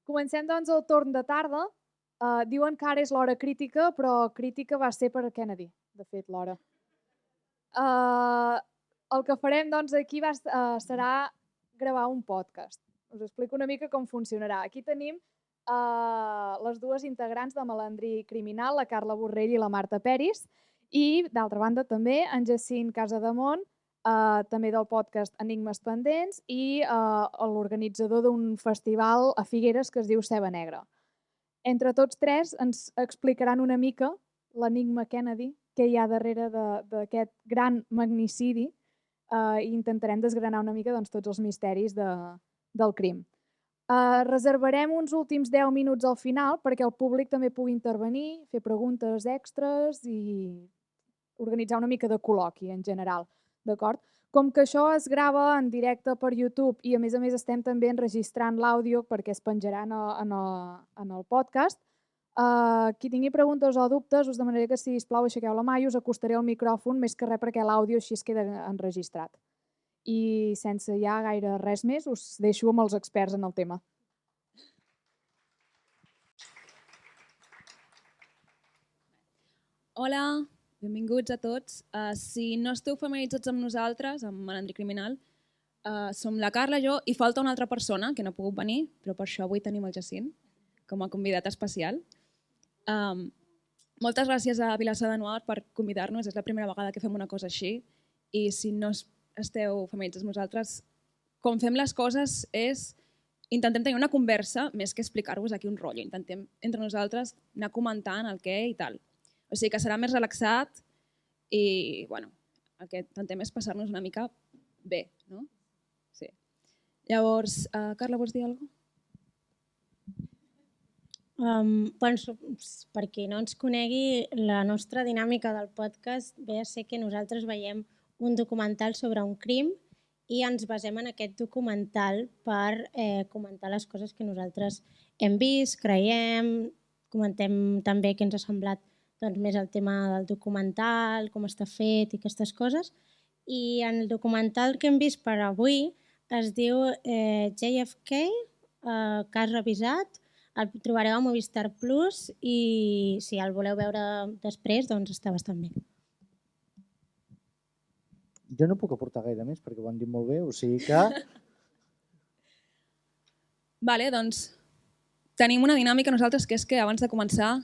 Comencem doncs el torn de tarda. Diuen que ara és l'hora crítica, però crítica va ser per Kennedy, de fet, l'hora. El que farem doncs aquí serà gravar un podcast. Us explico una mica com funcionarà. Aquí tenim les dues integrants de Malandrí Criminal, la Carla Borrell i la Marta Peris, i d'altra banda també en Jacint Casademont, també del podcast Enigmes Pendents i l'organitzador d'un festival a Figueres que es diu Ceba Negra. Entre tots tres ens explicaran una mica l'enigma Kennedy, què hi ha darrere d'aquest gran magnicidi, i intentarem desgranar una mica doncs, tots els misteris del crim. Reservarem uns últims 10 minuts al final perquè el públic també pugui intervenir, fer preguntes extres i organitzar una mica de col·loqui en general. D'acord? Com que això es grava en directe per YouTube i a més estem també enregistrant l'àudio perquè es penjarà en el podcast, qui tingui preguntes o dubtes us demanaré que, sisplau, aixequeu la mà i us acostaré el micròfon, més que res perquè l'àudio així es queda enregistrat. I sense ja gaire res més, us deixo amb els experts en el tema. Hola, benvinguts a tots. Si no esteu familiaritzats amb nosaltres, amb Malandrí Criminal, som la Carla, jo, i falta una altra persona que no ha pogut venir, però per això avui tenim el Jacint com a convidat especial. Moltes gràcies a Vilassar de Nuar per convidar-nos, és la primera vegada que fem una cosa així i si no esteu familiaritzats amb nosaltres, com fem les coses és intentem tenir una conversa més que explicar-vos aquí un rotllo, intentem entre nosaltres anar comentant el què i tal. O sigui que serà més relaxat i bueno, el que intentem és passar-nos una mica bé, no? Sí. Llavors, Carla, vols dir alguna cosa? Per qui no ens conegui, la nostra dinàmica del podcast ve a ser que nosaltres veiem un documental sobre un crim i ens basem en aquest documental per comentar les coses que nosaltres hem vist, creiem, comentem també què ens ha semblat més el tema del documental, com està fet i aquestes coses. I en el documental que hem vist per avui es diu JFK, cas revisat. El trobareu a Movistar Plus i si el voleu veure després, doncs està bastant bé. Jo no puc aportar gaire més perquè ho han dit molt bé, o sigui que... Vale, doncs tenim una dinàmica nosaltres que és que abans de començar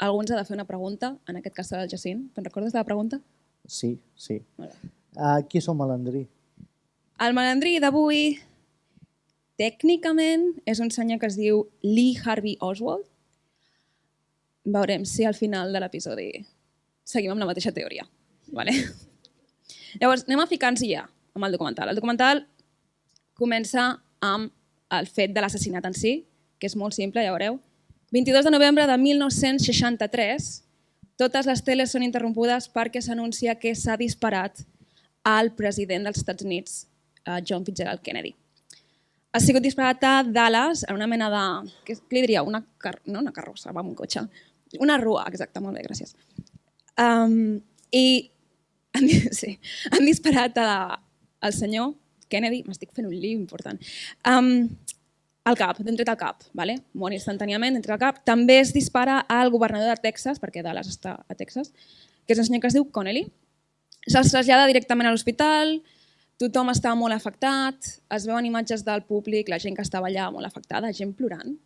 algú ens ha de fer una pregunta, en aquest cas serà el Jacint. Te'n recordes de la pregunta? Sí. Vale. Qui és el malandrí? El malandrí d'avui tècnicament és un senyor que es diu Lee Harvey Oswald. Veurem si al final de l'episodi seguim amb la mateixa teoria. Vale? Llavors, anem a ficar-nos ja amb el documental. El documental comença amb el fet de l'assassinat en si, que és molt simple, ja veureu. 22 de novembre de 1963, totes les teles són interrompudes perquè s'anuncia que s'ha disparat al president dels Estats Units, John Fitzgerald Kennedy. Ha sigut disparat a Dallas en una mena de... Què li diria? No una carrossa, va amb un cotxe. Una rua, exacte, molt bé, gràcies. I han disparat al senyor Kennedy, m'estic fent un lío important, al cap, d'en tret al cap, vale? Mor instantàniament, d'en tret al cap. També es dispara al governador de Texas, perquè Dallas està a Texas, que és un senyor que es diu Connelly. Se'ls trasllada directament a l'hospital, tothom està molt afectat, es veuen imatges del públic, la gent que estava allà molt afectada, gent plorant.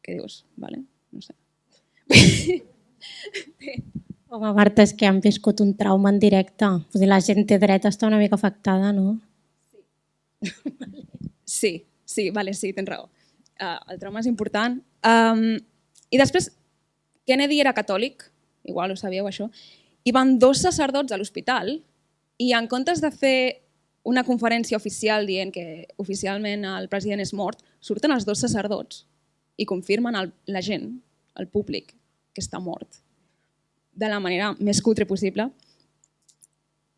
Què dius? Vale? No sé. Home, Marta, és que han viscut un trauma en directe. Vull dir, la gent té dret a estar una mica afectada, no? Sí, tens raó. El trauma és important. I després, Kennedy era catòlic, igual ho sabíeu això, i van 2 sacerdots a l'hospital i en comptes de fer una conferència oficial dient que oficialment el president és mort, surten els 2 sacerdots i confirmen la gent, el públic, que està mort de la manera més cutre possible.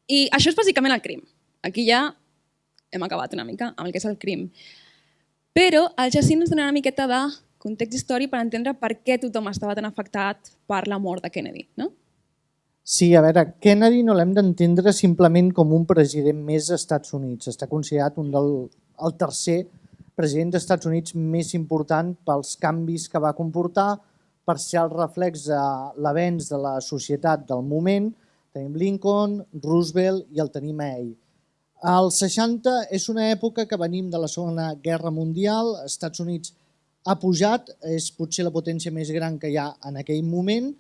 I això és bàsicament el crim. Aquí ja hem acabat una mica amb el que és el crim. Però el Jacint ens dona una miqueta de context històric per entendre per què tothom estava tan afectat per la mort de Kennedy, no? Sí, a veure, Kennedy no l'hem d'entendre simplement com un president més dels Estats Units. Està considerat el tercer president dels Estats Units més important pels canvis que va comportar, per ser el reflex de l'avenç de la societat del moment. Tenim Lincoln, Roosevelt i el tenim a ell. Els 60 és una època que venim de la Segona Guerra Mundial, els Estats Units ha pujat, és potser la potència més gran que hi ha en aquell moment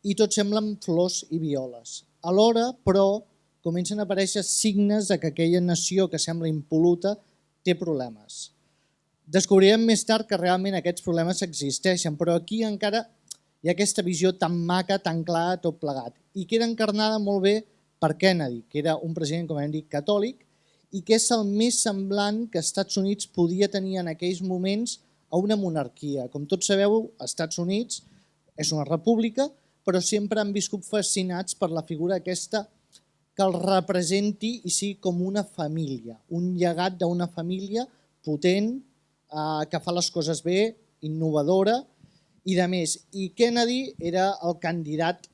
i tot semblen flors i violes. Alhora, però, comencen a aparèixer signes de que aquella nació que sembla impol·luta té problemes. Descobrirem més tard que realment aquests problemes existeixen, però aquí encara hi ha aquesta visió tan maca, tan clara, tot plegat. I queda encarnada molt bé per Kennedy, que era un president, com hem dit, catòlic, i que és el més semblant que els Estats Units podia tenir en aquells moments a una monarquia. Com tots sabeu, els Estats Units és una república, però sempre han viscut fascinats per la figura aquesta que el representi i sigui com una família, un llegat d'una família potent, que fa les coses bé, innovadora i de més. I Kennedy era el candidat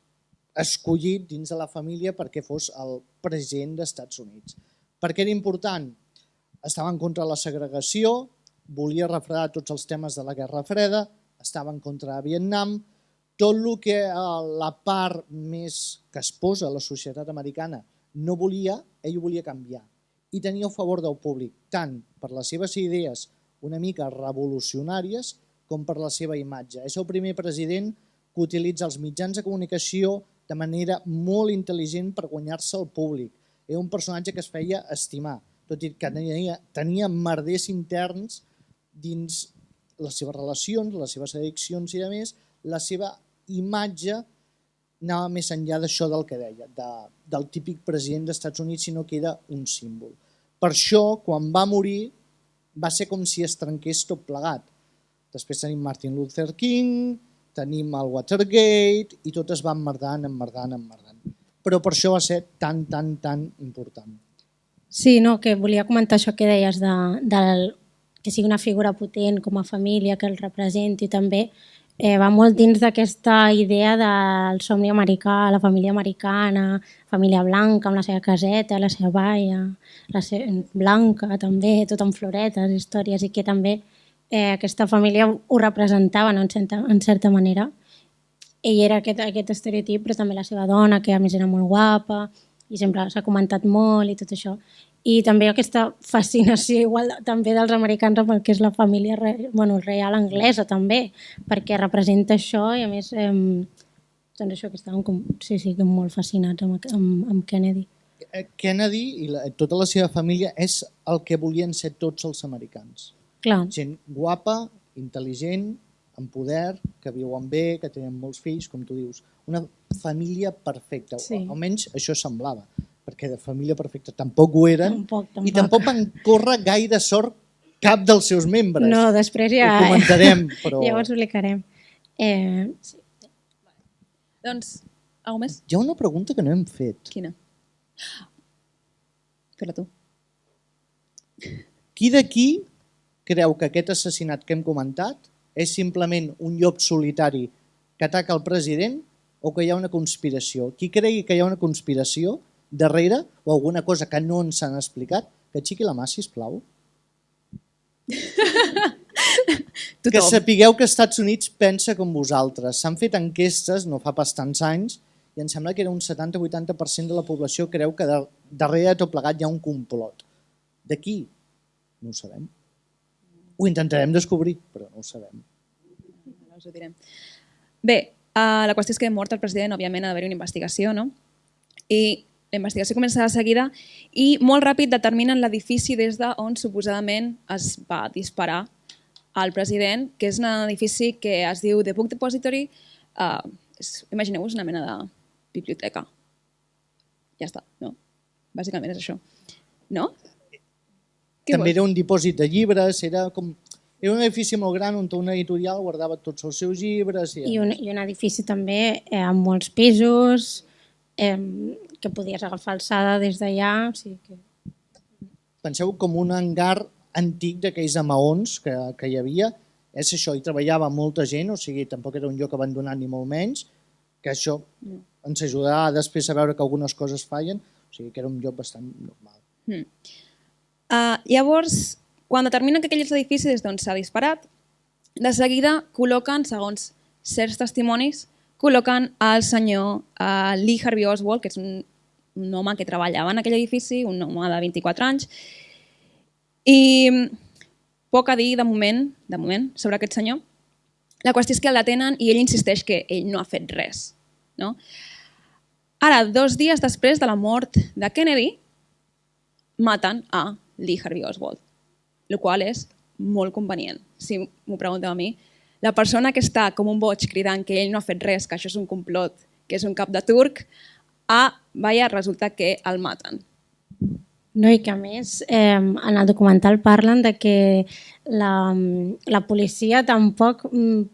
escollit dins de la família perquè fos el president dels Estats Units. Per què era important? Estava en contra de la segregació, volia refredar tots els temes de la Guerra Freda, estava en contra de Vietnam, tot el que la part més que es posa a la societat americana no volia, ell ho volia canviar. I tenia a favor del públic, tant per les seves idees una mica revolucionàries com per la seva imatge. És el primer president que utilitza els mitjans de comunicació de manera molt intel·ligent per guanyar-se el públic. Era un personatge que es feia estimar, tot i que tenia merders interns dins les seves relacions, les seves addiccions i a més, la seva imatge anava més enllà d'això del que deia, del típic president dels Estats Units, sinó que era un símbol. Per això, quan va morir, va ser com si es trenqués tot plegat. Després tenim Martin Luther King, tenim el Watergate i tot es va emmerdant. Però per això va ser tan important. Sí, no, que volia comentar això que deies que sigui una figura potent com a família, que el representi també. Va molt dins d'aquesta idea del somni americà, la família americana, família blanca amb la seva caseta, la seva baia, blanca també, tot amb floretes, històries, i que també aquesta família ho representava, no? en certa manera. Ell era aquest estereotip, però també la seva dona, que a més era molt guapa, i sempre s'ha comentat molt i tot això. I també aquesta fascinació igual també dels americans amb el que és la família real anglesa també, perquè representa això i a més doncs això que estaven molt fascinats amb Kennedy. Kennedy i tota la seva família és el que volien ser tots els americans. Clar. Gent guapa, intel·ligent, amb poder, que viuen bé, que tenen molts fills, com tu dius. Una família perfecta, sí. Almenys això semblava. Perquè de família perfecta tampoc ho eren i tampoc van córrer gaire sort cap dels seus membres. No, després ja... Ho comentarem, però... Ja ho explicarem. Sí. Doncs, alguna més? Hi ha una pregunta que no hem fet. Quina? Fes-la tu. Qui d'aquí creu que aquest assassinat que hem comentat és simplement un llop solitari que ataca el president o que hi ha una conspiració? Qui cregui que hi ha una conspiració darrere o alguna cosa que no ens han explicat, que aixequi la mà, sisplau. Que sapigueu que els Estats Units pensa com vosaltres. S'han fet enquestes no fa pas tants anys i em sembla que era un 70-80% de la població creu que darrere de tot plegat hi ha un complot. De qui? No ho sabem. Ho intentarem descobrir, però no ho sabem. Us ho direm. Bé, la qüestió és que ha mort el president, òbviament ha d'haver-hi una investigació, no? I la investigació comença de seguida i molt ràpid determinen l'edifici des d'on suposadament es va disparar al president, que és un edifici que es diu The Book Depository. Imagineu-vos una mena de biblioteca. Ja està, no? Bàsicament és això. No? També era un dipòsit de llibres, era un edifici molt gran on una editorial guardava tots els seus llibres. I un edifici també amb molts pisos, que podies agafar alçada des d'allà. Penseu com un hangar antic d'aquells de maons que hi havia. És això, hi treballava molta gent, o sigui, tampoc era un lloc abandonat ni molt menys, que això ens ajudarà després a veure que algunes coses fallen, o sigui que era un lloc bastant normal. Llavors, Quan determinen que aquell és l'edifici des d'on s'ha disparat, de seguida col·loquen, segons certs testimonis, col·loquen el senyor Lee Harvey Oswald, que és un home que treballava en aquell edifici, un home de 24 anys, i poc a dir de moment sobre aquest senyor. La qüestió és que el detenen i ell insisteix que ell no ha fet res. No? Ara, 2 dies després de la mort de Kennedy, maten a Lee Harvey Oswald, el qual és molt convenient, si m'ho pregunteu a mi. La persona que està com un boig cridant que ell no ha fet res, que això és un complot, que és un cap de turc, resulta que el maten. No, i que a més, en el documental parlen de que la policia tampoc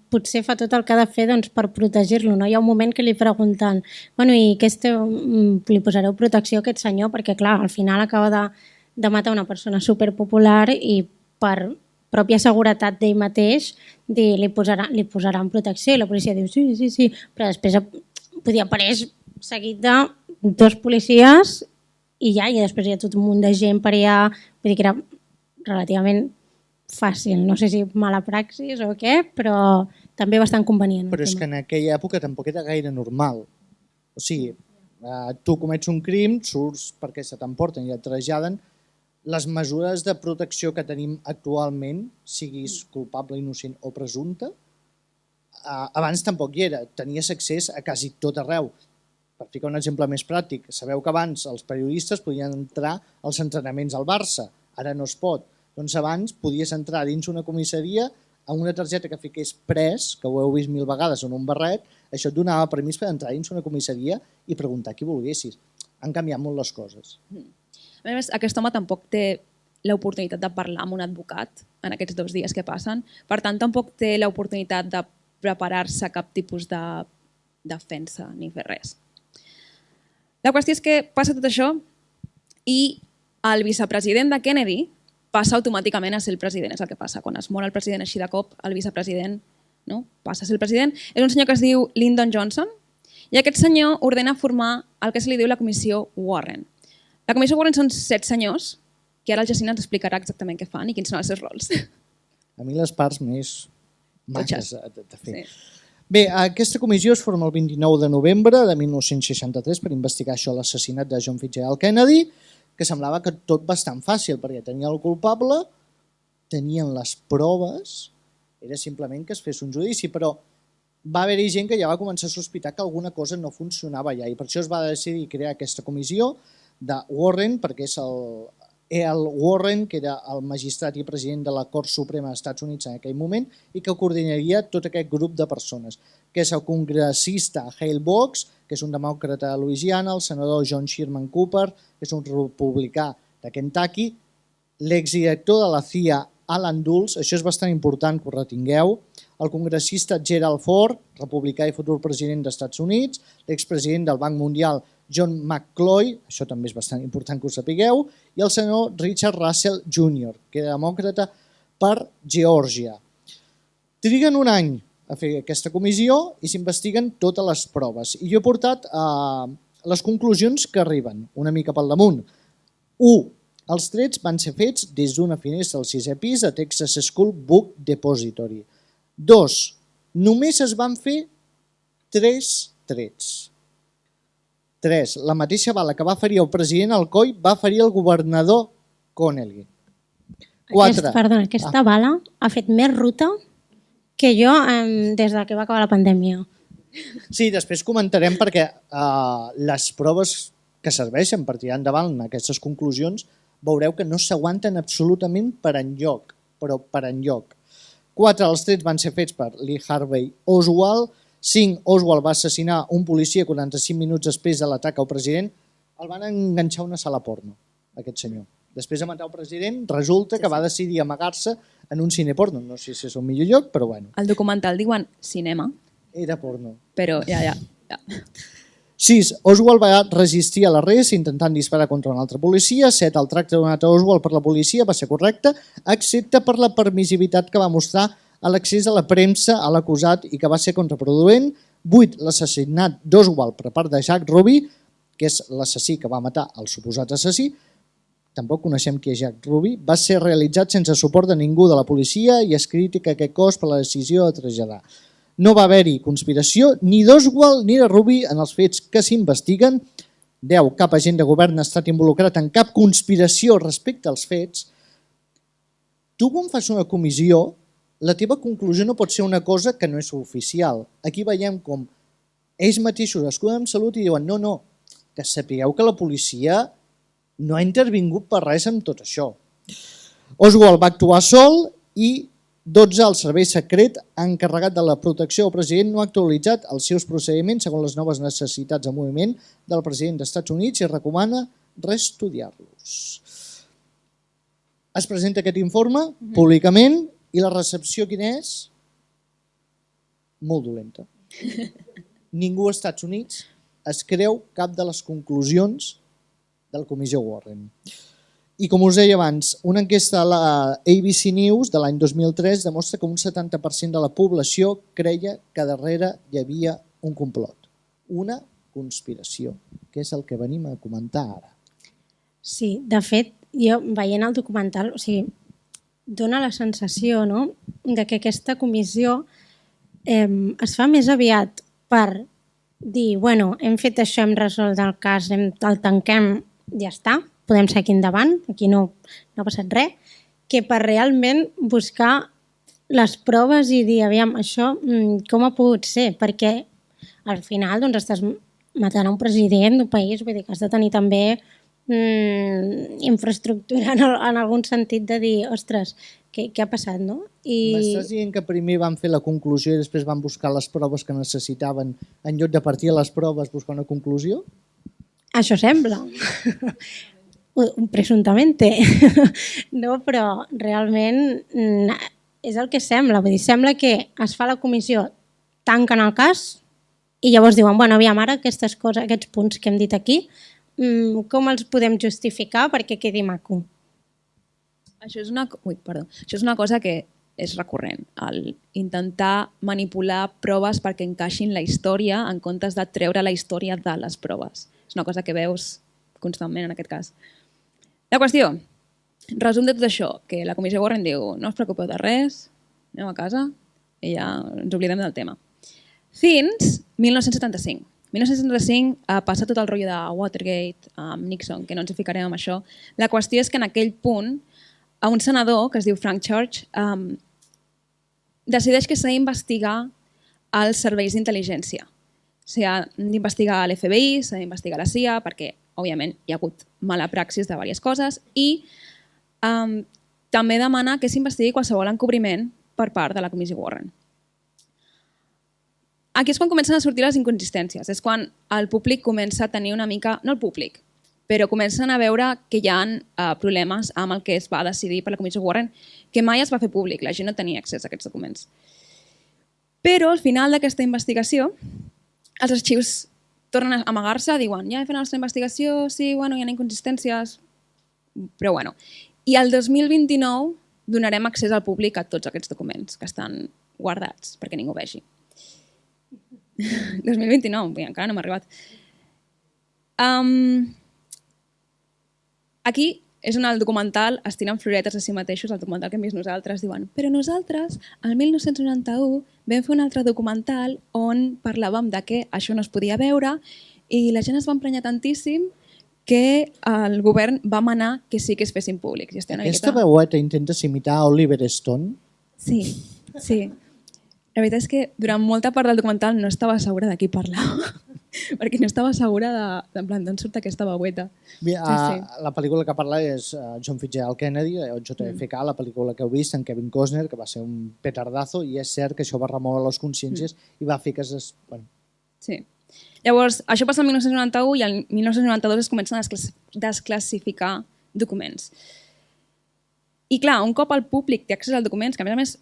potser fa tot el que ha de fer per protegir-lo. No? Hi ha un moment que li pregunten i li posareu protecció a aquest senyor perquè, clar, al final acaba de matar una persona superpopular i per pròpia seguretat d'ell mateix li posaran protecció i la policia diu sí, però després apareix seguit de 2 policies i després hi ha tot un munt de gent per allà, vull dir que era relativament fàcil, no sé si mala praxis o què, però també bastant convenient. Però és que en aquella època tampoc era gaire normal. O sigui, tu comets un crim, surts perquè se t'emporten i et traslladen, les mesures de protecció que tenim actualment, siguis culpable, innocent o presumpte, abans tampoc hi era. Tenies accés a quasi tot arreu. Per ficar un exemple més pràctic, sabeu que abans els periodistes podien entrar als entrenaments al Barça, ara no es pot. Doncs abans podies entrar dins una comissaria amb una targeta que fiqués pres, que ho heu vist 1000 vegades en un barret, això et donava permís per entrar dins una comissaria i preguntar qui volguessis. Han canviat molt les coses. A més, aquest home tampoc té l'oportunitat de parlar amb un advocat en aquests 2 dies que passen, per tant tampoc té l'oportunitat de preparar-se cap tipus de defensa ni fer res. La qüestió és que passa tot això i el vicepresident de Kennedy passa automàticament a ser el president. És el que passa. Quan es mor el president així de cop, el vicepresident passa a ser el president. És un senyor que es diu Lyndon Johnson i aquest senyor ordena formar el que se li diu la comissió Warren. La comissió Warren són 7 senyors que ara el Jacint ens explicarà exactament què fan i quins són els seus rols. A mi les parts més maques de fer. Sí. Bé, aquesta comissió es forma el 29 de novembre de 1963 per investigar això, l'assassinat de John Fitzgerald Kennedy, que semblava que tot bastant fàcil, perquè tenia el culpable, tenien les proves, era simplement que es fes un judici, però va haver-hi gent que ja va començar a sospitar que alguna cosa no funcionava allà, i per això es va decidir crear aquesta comissió de Warren, perquè és el Warren, que era el magistrat i president de la Cort Suprema dels Estats Units en aquell moment i que coordinaria tot aquest grup de persones, que és el congressista Hale Boggs, que és un demòcrata de Louisiana, el senador John Sherman Cooper, que és un republicà de Kentucky, l'exdirector de la CIA Alan Dulles, això és bastant important que ho retingueu, el congressista Gerald Ford, republicà i futur president dels Estats Units, l'expresident del Banc Mundial John McCloy, això també és bastant important que ho sapigueu, i el senyor Richard Russell Jr., que era demòcrata per Geòrgia. Triguen un any a fer aquesta comissió i s'investiguen totes les proves. I jo he portat les conclusions que arriben, una mica pel damunt. 1. Els trets van ser fets des d'una finestra al 6è pis de Texas School Book Depository. 2. Només es van fer 3 trets. 3. La mateixa bala que va ferir el president Alcoy va ferir el governador Connelly. 4. Aquesta bala ha fet més ruta que jo des que va acabar la pandèmia. Sí, després comentarem perquè les proves que serveixen per tirar endavant aquestes conclusions veureu que no s'aguanten absolutament per enlloc, però per enlloc. 4. Els trets van ser fets per Lee Harvey Oswald. 5. Oswald va assassinar un policia 45 minuts després de l'atac al president. El van enganxar a una sala porno, aquest senyor. Després de matar el president, resulta que va decidir amagar-se en un cine porno. No sé si és el millor lloc, però bueno. Al documental diuen cinema. Era porno. Però ja. 6. Oswald va resistir a l'arrest intentant disparar contra un altre policia. 7. El tracte donat a Oswald per la policia va ser correcte, excepte per la permissivitat que va mostrar a l'accés a la premsa a l'acusat i que va ser contraproduent. 8. L'assassinat d'Oswald per part de Jack Ruby, que és l'assassí que va matar el suposat assassí, tampoc coneixem qui és Jack Ruby, va ser realitzat sense suport de ningú de la policia i es critica aquest cos per la decisió de traslladar. No va haver-hi conspiració ni d'Oswald ni de Ruby en els fets que s'investiguen. 10. Cap agent de govern ha estat involucrat en cap conspiració respecte als fets. Tu quan fas una comissió, la teva conclusió no pot ser una cosa que no és oficial. Aquí veiem com ells mateixos escuden amb Salut i diuen no, que sapigueu que la policia no ha intervingut per res amb tot això. Oswald va actuar sol i 12. El servei secret encarregat de la protecció del president no ha actualitzat els seus procediments segons les noves necessitats de moviment del president dels Estats Units i recomana reestudiar-los. Es presenta aquest informe públicament i la recepció quina és? Molt dolenta. Ningú als Estats Units es creu cap de les conclusions de la comissió Warren. I com us deia abans, una enquesta a la ABC News de l'any 2003 demostra que un 70% de la població creia que darrere hi havia un complot, una conspiració, que és el que venim a comentar ara. Sí, de fet, jo veient el documental, dona la sensació, no?, de que aquesta comissió es fa més aviat per dir, hem fet això, hem resolt el cas, el tanquem, ja està, podem seguir endavant, aquí no ha passat res, que per realment buscar les proves i dir, aviam, això com ha pogut ser? Perquè al final estàs matant un president d'un país, vull dir que has de tenir també infraestructura en algun sentit de dir, ostres, què ha passat, no? M'estàs dient que primer van fer la conclusió i després van buscar les proves que necessitaven en lloc de partir a les proves buscar una conclusió? Això sembla. Presuntamente. No, però realment és el que sembla. Vull dir, sembla que es fa la comissió, tanquen el cas i llavors diuen, aviam, ara aquestes coses, aquests punts que hem dit aquí, com els podem justificar perquè quedi maco? Això és una cosa que és recurrent, el intentar manipular proves perquè encaixin la història en comptes de treure la història de les proves. És una cosa que veus constantment en aquest cas. La qüestió, resum de tot això, que la comissió Warren diu no us preocupeu de res, anem a casa i ja ens oblidem del tema. Fins 1975. 1975 passa tot el rotllo de Watergate, amb Nixon, que no ens ficarem amb això. La qüestió és que en aquell punt un senador, que es diu Frank Church, decideix que s'ha d'investigar els serveis d'intel·ligència. S'ha d'investigar l'FBI, s'ha d'investigar la CIA, perquè, òbviament, hi ha hagut mala praxis de diverses coses, i també demana que s'investigui qualsevol encobriment per part de la comissió Warren. Aquí és quan comencen a sortir les inconsistències, és quan el públic comença a tenir una mica, no el públic, però comencen a veure que hi ha problemes amb el que es va decidir per la comissió Warren, que mai es va fer públic, la gent no tenia accés a aquests documents. Però al final d'aquesta investigació, els arxius tornen a amagar-se, diuen, ja he fet la nostra investigació, sí, hi ha inconsistències, però bueno. I el 2029 donarem accés al públic a tots aquests documents que estan guardats perquè ningú vegi. 2029, encara no m'ha arribat. Aquí és on el documental es tiren floretes a si mateixos, el documental que hem vist nosaltres, diuen però nosaltres, el 1991, vam fer un altre documental on parlàvem de que això no es podia veure i la gent es va emprenyar tantíssim que el govern va manar que sí que es fessin públics. Aquesta veueta intentes imitar Oliver Stone? Sí, sí. La veritat és que durant molta part del documental no estava segura de qui parlava, perquè no estava segura d'on surt aquesta veueta. La pel·lícula que parla és John Fitzgerald Kennedy, o JFK, la pel·lícula que heu vist, en Kevin Costner, que va ser un petardazo, i és cert que això va remoure les consciències i va fer que es... Sí. Llavors, això passa el 1991 i el 1992 es comencen a desclassificar documents. I clar, un cop el públic té accés als documents, que a més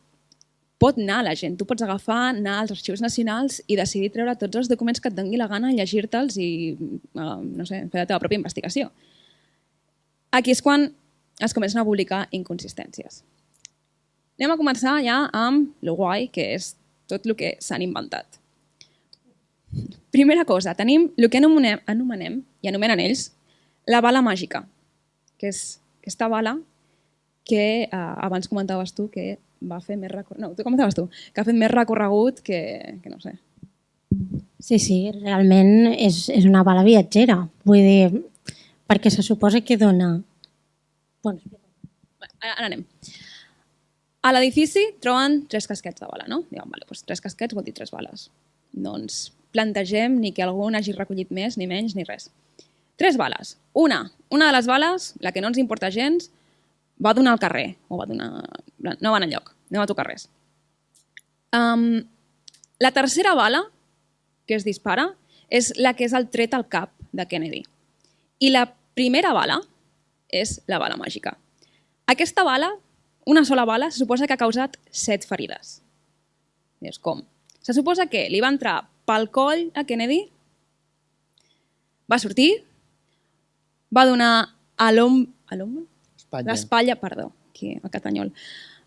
pot anar la gent, tu pots agafar, anar als arxius nacionals i decidir treure tots els documents que et doni la gana, llegir-te'ls i, no sé, fer la teva pròpia investigació. Aquí és quan es comencen a publicar inconsistències. Anem a començar ja amb lo guai, que és tot el que s'han inventat. Primera cosa, tenim el que anomenem, i anomenen ells, la bala màgica, que és aquesta bala que abans comentaves tu que va fer més recorregut. No, tu comentaves tu, que ha fet més recorregut que no sé. Sí, realment és una bala viatgera. Vull dir, perquè se suposa que dona... Bueno, ara anem. A l'edifici troben 3 casquets de bala, no? Diuen, vale, doncs 3 casquets vol dir 3 bales. Doncs plantegem ni que algú n'hagi recollit més, ni menys, ni res. 3 bales. Una de les bales, la que no ens importa gens, va donar al carrer. O va donar... No va anar enlloc, no va tocar res. La tercera bala que es dispara és la que és el tret al cap de Kennedy. I la primera bala és la bala màgica. Aquesta bala, una sola bala, se suposa que ha causat 7 ferides. Dius, com? Se suposa que li va entrar pel coll a Kennedy, va sortir, va donar a l'ombra? L'espatlla, perdó, aquí al catanyol.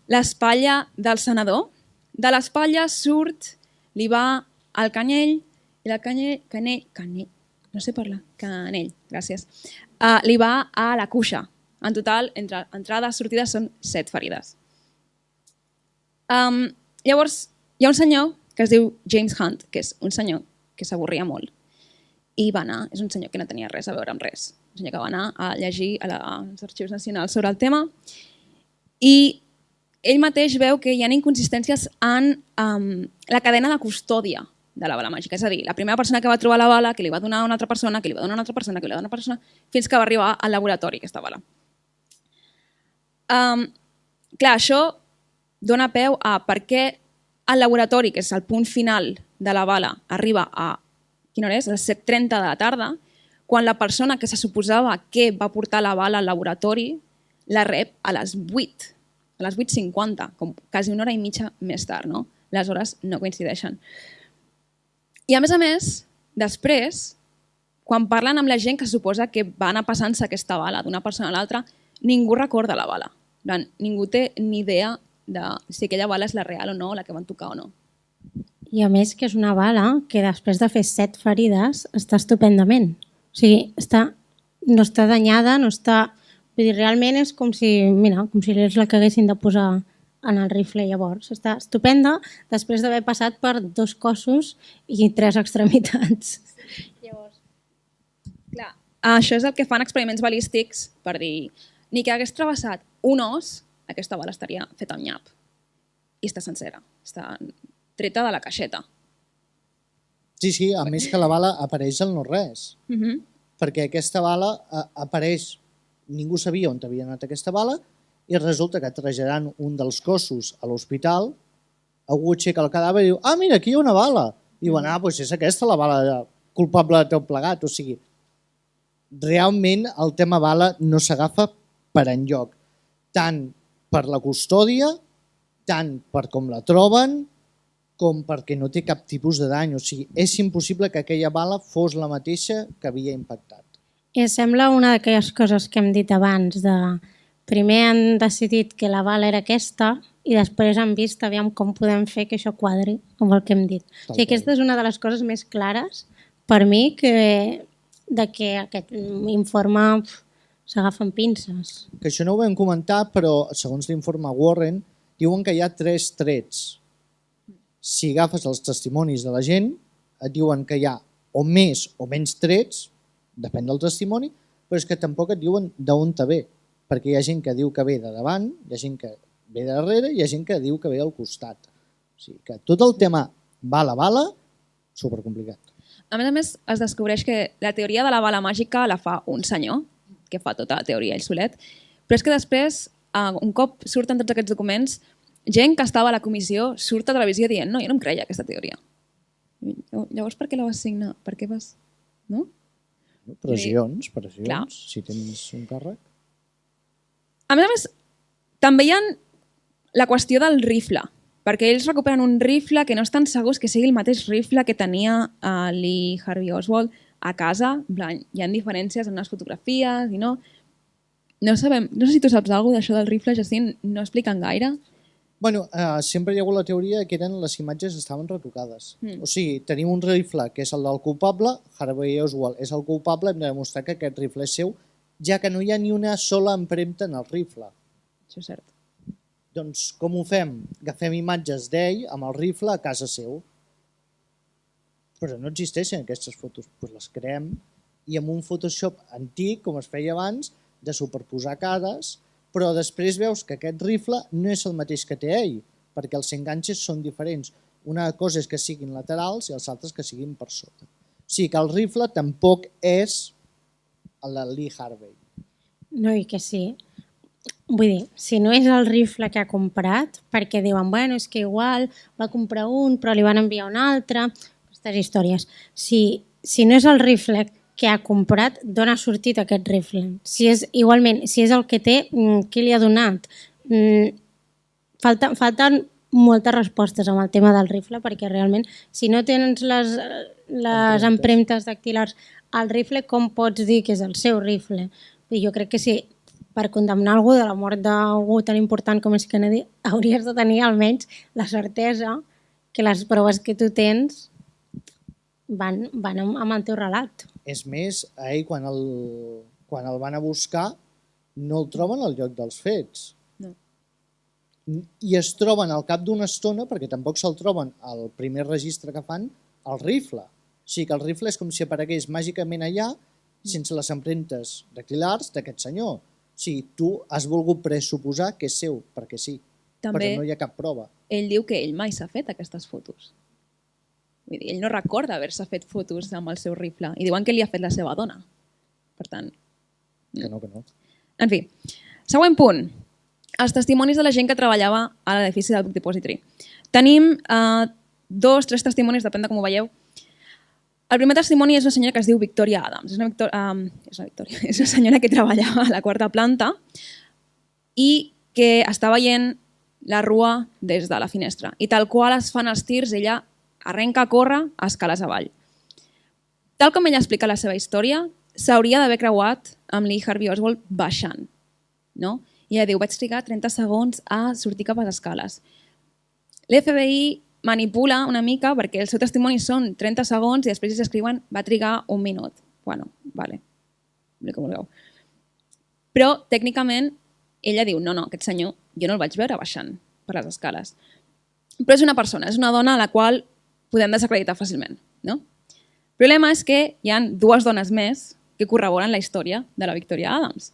L'espatlla del senador. De l'espatlla surt, li va al canyell, i del canell, no sé parlar, canell, gràcies. Li va a la cuixa. En total, entre entrades i sortides, són 7 ferides. Llavors, hi ha un senyor que es diu James Hunt, que és un senyor que s'avorria molt. I va anar, és un senyor que no tenia res a veure amb res. Un senyor que va anar a llegir als arxius nacionals sobre el tema. I ell mateix veu que hi ha inconsistències en la cadena de custòdia de la bala màgica. És a dir, la primera persona que va trobar la bala, que li va donar a una altra persona, que li va donar a una altra persona, que li va donar a una altra persona, fins que va arribar al laboratori, aquesta bala. Clar, això dona peu a per què el laboratori, que és el punt final de la bala, arriba a, quina hora és? A les 7:30 de la tarda, quan la persona que se suposava que va portar la bala al laboratori la rep a les 8, a les 8:50, com quasi una hora i mitja més tard, no? Les hores no coincideixen. I a més, després, quan parlen amb la gent que se suposa que va anar passant-se aquesta bala d'una persona a l'altra, ningú recorda la bala. Ningú té ni idea de si aquella bala és la real o no, la que van tocar o no. I a més que és una bala que després de fer 7 ferides està estupendament. O sigui, no està danyada, no està... Vull dir, realment és com si és la que haguessin de posar en el rifle llavors. Està estupenda després d'haver passat per 2 cossos i 3 extremitats. Llavors, clar, això és el que fan experiments balístics per dir ni que hagués travessat un os, aquesta bala estaria feta amb nyap. I està sencera, està treta de la caixeta. Sí, a més que la bala apareix al no-res. Perquè aquesta bala apareix, ningú sabia on havia anat aquesta bala, i resulta que traslladant un dels cossos a l'hospital, algú aixeca el cadàver i diu, mira, aquí hi ha una bala. I diuen, doncs és aquesta la bala culpable de tot plegat. O sigui, realment el tema bala no s'agafa per enlloc. Tant per la custòdia, tant per com la troben, com perquè no té cap tipus de dany. O sigui, és impossible que aquella bala fos la mateixa que havia impactat. I sembla una d'aquelles coses que hem dit abans de... Primer han decidit que la bala era aquesta i després han vist aviam com podem fer que això quadri amb el que hem dit. O sigui, aquesta és una de les coses més clares per mi que aquest informe s'agafa amb pinces. Que això no ho vam comentar, però segons l'informe Warren, diuen que hi ha 3 trets. Si agafes els testimonis de la gent, et diuen que hi ha o més o menys trets, depèn del testimoni, però és que tampoc et diuen d'on te ve. Perquè hi ha gent que diu que ve de davant, hi ha gent que ve de darrere i hi ha gent que diu que ve al costat. O sigui que tot el tema bala, supercomplicat. A més, es descobreix que la teoria de la bala màgica la fa un senyor, que fa tota la teoria ell solet, però és que després, un cop surten tots aquests documents, gent que estava a la comissió surt a televisió dient no, jo no em creia aquesta teoria. Llavors, per què la vas signar? Per què vas... No? Pressions, Clar. Si tens un càrrec. A més, també hi ha la qüestió del rifle, perquè ells recuperen un rifle que no estan segurs que sigui el mateix rifle que tenia Lee Harvey Oswald a casa. Hi ha diferències en les fotografies i no sabem. No sé si tu saps alguna cosa d'això del rifle, Jacint, no expliquen gaire. Bueno, sempre hi ha hagut la teoria que les imatges estaven retocades. O sigui, tenim un rifle que és el del culpable, Harvey Oswald és el culpable, hem de demostrar que aquest rifle és seu ja que no hi ha ni una sola empremta en el rifle. Això és cert. Doncs com ho fem? Agafem imatges d'ell amb el rifle a casa seu. Però no existeixen aquestes fotos, doncs les creem i amb un Photoshop antic, com es feia abans, de superposar cares, però després veus que aquest rifle no és el mateix que té ell, perquè els enganxes són diferents. Una cosa és que siguin laterals i els altres que siguin per sota. O sigui que el rifle tampoc és el de Lee Harvey. No, i que sí. Vull dir, si no és el rifle que ha comprat, perquè diuen, bueno, és que igual va comprar un, però li van enviar un altre, aquestes històries. Si no és el rifle que ha comprat, d'on ha sortit aquest rifle? Igualment, si és el que té, qui li ha donat? Falten moltes respostes amb el tema del rifle, perquè realment, si no tens les empremtes dactilars al rifle, com pots dir que és el seu rifle? Jo crec que si per condemnar algú de la mort d'algú tan important com és Kennedy, hauries de tenir almenys la certesa que les proves que tu tens van amb el teu relat. És més, a ell quan el van a buscar no el troben al lloc dels fets. No. I es troben al cap d'una estona, perquè tampoc se'l troben al primer registre que fan, el rifle. O sigui que el rifle és com si aparegués màgicament allà sense les empremtes dactilars d'aquest senyor. O sigui, tu has volgut pressuposar que és seu, perquè sí, També perquè no hi ha cap prova. ell diu que ell mai s'ha fet aquestes fotos. Vull dir, ell no recorda haver-se fet fotos amb el seu rifle i diuen que li ha fet la seva dona. Per tant... Que no. En fi, següent punt. Els testimonis de la gent que treballava a l'edifici del Book Depository. Tenim 2, 3 testimonis, depèn de com ho veieu. El primer testimoni és una senyora que es diu Victoria Adams. És una senyora que treballava a la 4ª planta i que està veient la rua des de la finestra. I tal qual es fan els tirs, ella arrenca a córrer a escales avall. Tal com ella explica la seva història, s'hauria d'haver creuat amb Lee Harvey Oswald baixant. No? I ella diu, vaig trigar 30 segons a sortir cap a les escales. L'FBI manipula una mica perquè el seu testimoni són 30 segons i després escriuen va trigar 1 minut. Bueno, vale, el que vulgueu. Però tècnicament ella diu, no, aquest senyor jo no el vaig veure baixant per les escales. Però és una persona, és una dona a la qual podem desacreditar fàcilment. No? El problema és que hi ha 2 dones més que corroboren la història de la Victoria Adams.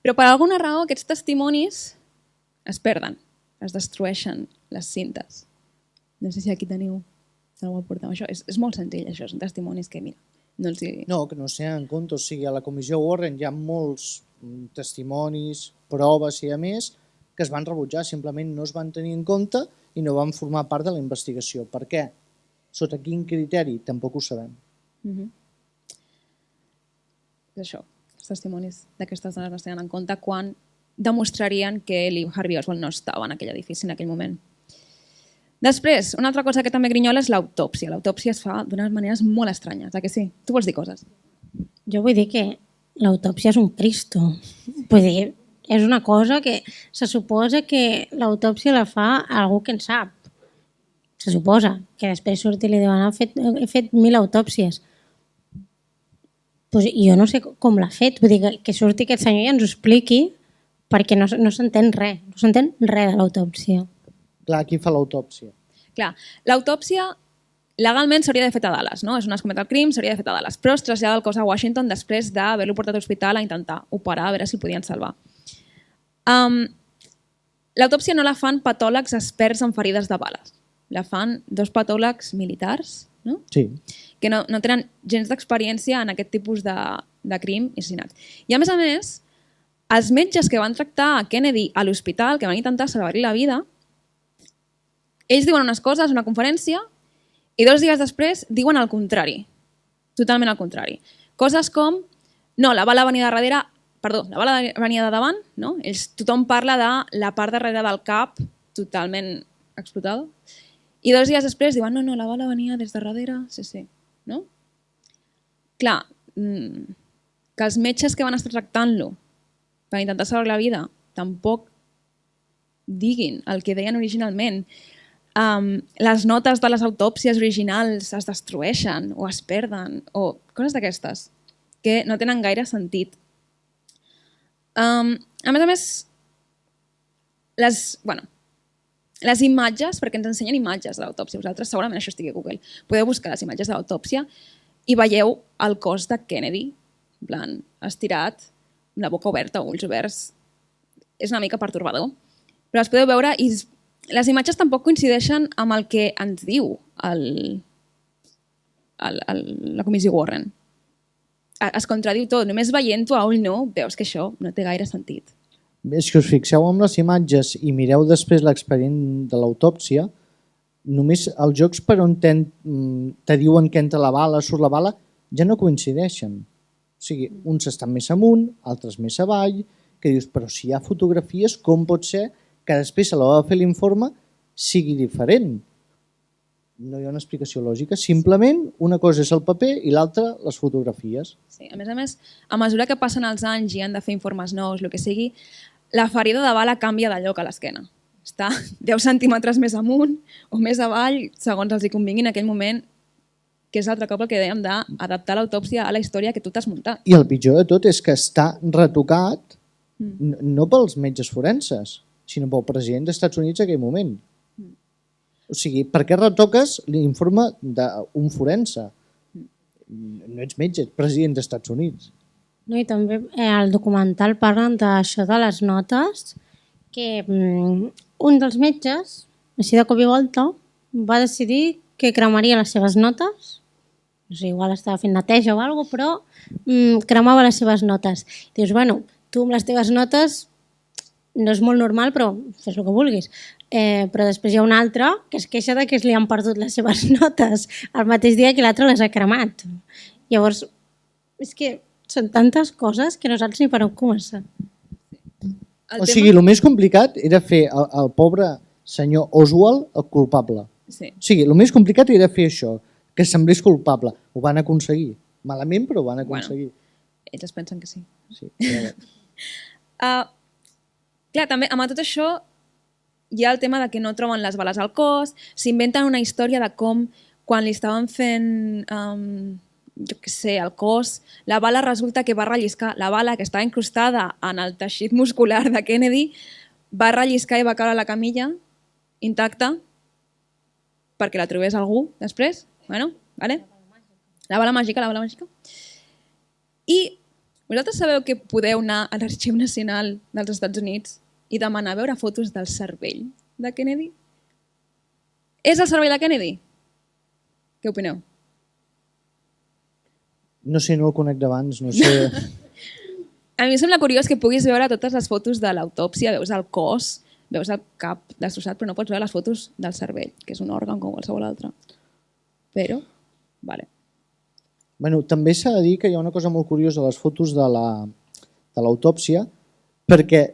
Però per alguna raó aquests testimonis es perden, es destrueixen les cintes. No sé si aquí teniu algú a portar amb això. És molt senzill, això. Són testimonis que, mira, no els hi... No, que no sé en compte. O sigui, a la comissió Warren hi ha molts testimonis, proves i a més que es van rebutjar, simplement no es van tenir en compte i no van formar part de la investigació. Per què? Sota quin criteri? Tampoc ho sabem. És això. Els testimonis d'aquestes dones no es tenen en compte quan demostrarien que Lee Harvey Oswald no estava en aquell edifici en aquell moment. Després, una altra cosa que també grinyola és l'autòpsia. L'autòpsia es fa d'unes maneres molt estranyes, que sí? Tu vols dir coses? Jo vull dir que l'autòpsia és un Cristo. Vull dir, és una cosa que se suposa que l'autòpsia la fa algú que en sap. Se suposa que després surt i li diuen he fet 1000 autòpsies. Pues jo no sé com l'ha fet. Vull dir que surti aquest senyor i ens ho expliqui perquè no s'entén res. No s'entén res de l'autòpsia. Clar, qui fa l'autòpsia? Clar, l'autòpsia legalment s'hauria d'haver fet a Dallas, no? És un escomet del crim, s'hauria d'haver fet a Dallas, però es trasllada el cos a Washington després d'haver-lo portat a l'hospital a intentar operar, a veure si el podien salvar. L'autòpsia no la fan patòlegs experts en ferides de bales. La fan 2 patòlegs militars, no? Sí. Que no tenen gens d'experiència en aquest tipus de crim i assassinat. I a més, els metges que van tractar a Kennedy a l'hospital, que van intentar salvar-li la vida, ells diuen unes coses, una conferència, i 2 dies després diuen el contrari. Totalment el contrari. Coses com, no, la bala venia de darrere, perdó, la bala venia de davant, no? Tothom parla de la part darrere del cap totalment explotada. I 2 dies després diuen, no, la bala venia des de darrere, sí. No? Clar, que els metges que van estar tractant-lo per intentar salvar la vida tampoc diguin el que deien originalment. Les notes de les autòpsies originals es destrueixen o es perden o coses d'aquestes que no tenen gaire sentit. A més, les imatges, perquè ens ensenyen imatges de l'autòpsia, vosaltres segurament això estigui a Google, podeu buscar les imatges de l'autòpsia i veieu el cos de Kennedy, en plan, estirat, amb la boca oberta, ulls oberts. És una mica pertorbador. Però les podeu veure i les imatges tampoc coincideixen amb el que ens diu la comissió Warren. Es contradiu tot. Només veient-ho a ull nu veus que això no té gaire sentit. És que us fixeu en les imatges i mireu després l'expedient de l'autòpsia, només els jocs per on te diuen que entra la bala, surt la bala, ja no coincideixen. O sigui, uns estan més amunt, altres més avall, que dius, però si hi ha fotografies, com pot ser que després a l'hora de fer l'informe sigui diferent? No hi ha una explicació lògica, simplement una cosa és el paper i l'altra les fotografies. Sí, a més, a mesura que passen els anys i han de fer informes nous, el que sigui, la ferida de bala canvia de lloc a l'esquena. Està 10 centímetres més amunt o més avall, segons els hi convingui en aquell moment, que és l'altre cop el que dèiem d'adaptar l'autòpsia a la història que tu t'has muntat. I el pitjor de tot és que està retocat no pels metges forenses, sinó pel president dels Estats Units en aquell moment. O sigui, per què retoques l'informe d'un forense? No ets metge, ets president dels Estats Units. No, i també al documental parlen d'això de les notes, que un dels metges, així de cop i volta, va decidir que cremaria les seves notes. No sé, igual estava fent neteja o alguna cosa, però cremava les seves notes. I dius, bueno, tu amb les teves notes no és molt normal, però fes el que vulguis. Però després hi ha un altre que es queixa de que li han perdut les seves notes el mateix dia que l'altre les ha cremat. Llavors, és que són tantes coses que no saps ni per on començar. O sigui, el més complicat era fer el pobre senyor Oswald el culpable. Sí. O sigui, el més complicat era fer això, que semblés culpable. Ho van aconseguir. Malament, però ho van aconseguir. Bueno, ells es pensen que sí. Sí, clar, també amb tot això hi ha el tema de que no troben les bales al cos, s'inventen una història de com quan li estaven fent jo què sé, el cos, la bala resulta que va relliscar, la bala que estava incrustada en el teixit muscular de Kennedy va relliscar i va caure a la camilla intacta perquè la trobés algú després. Bueno, vale? La bala màgica. I vosaltres sabeu que podeu anar a l'Arxiu Nacional dels Estats Units i demanar a veure fotos del cervell de Kennedy? És el cervell de Kennedy? Què opineu? No sé, no el conec d'abans, no sé... A mi em sembla curiós que puguis veure totes les fotos de l'autòpsia, veus el cos, veus el cap destrossat, però no pots veure les fotos del cervell, que és un òrgan com qualsevol altre. Però, vale. Bueno, també s'ha de dir que hi ha una cosa molt curiosa a les fotos de l'autòpsia, perquè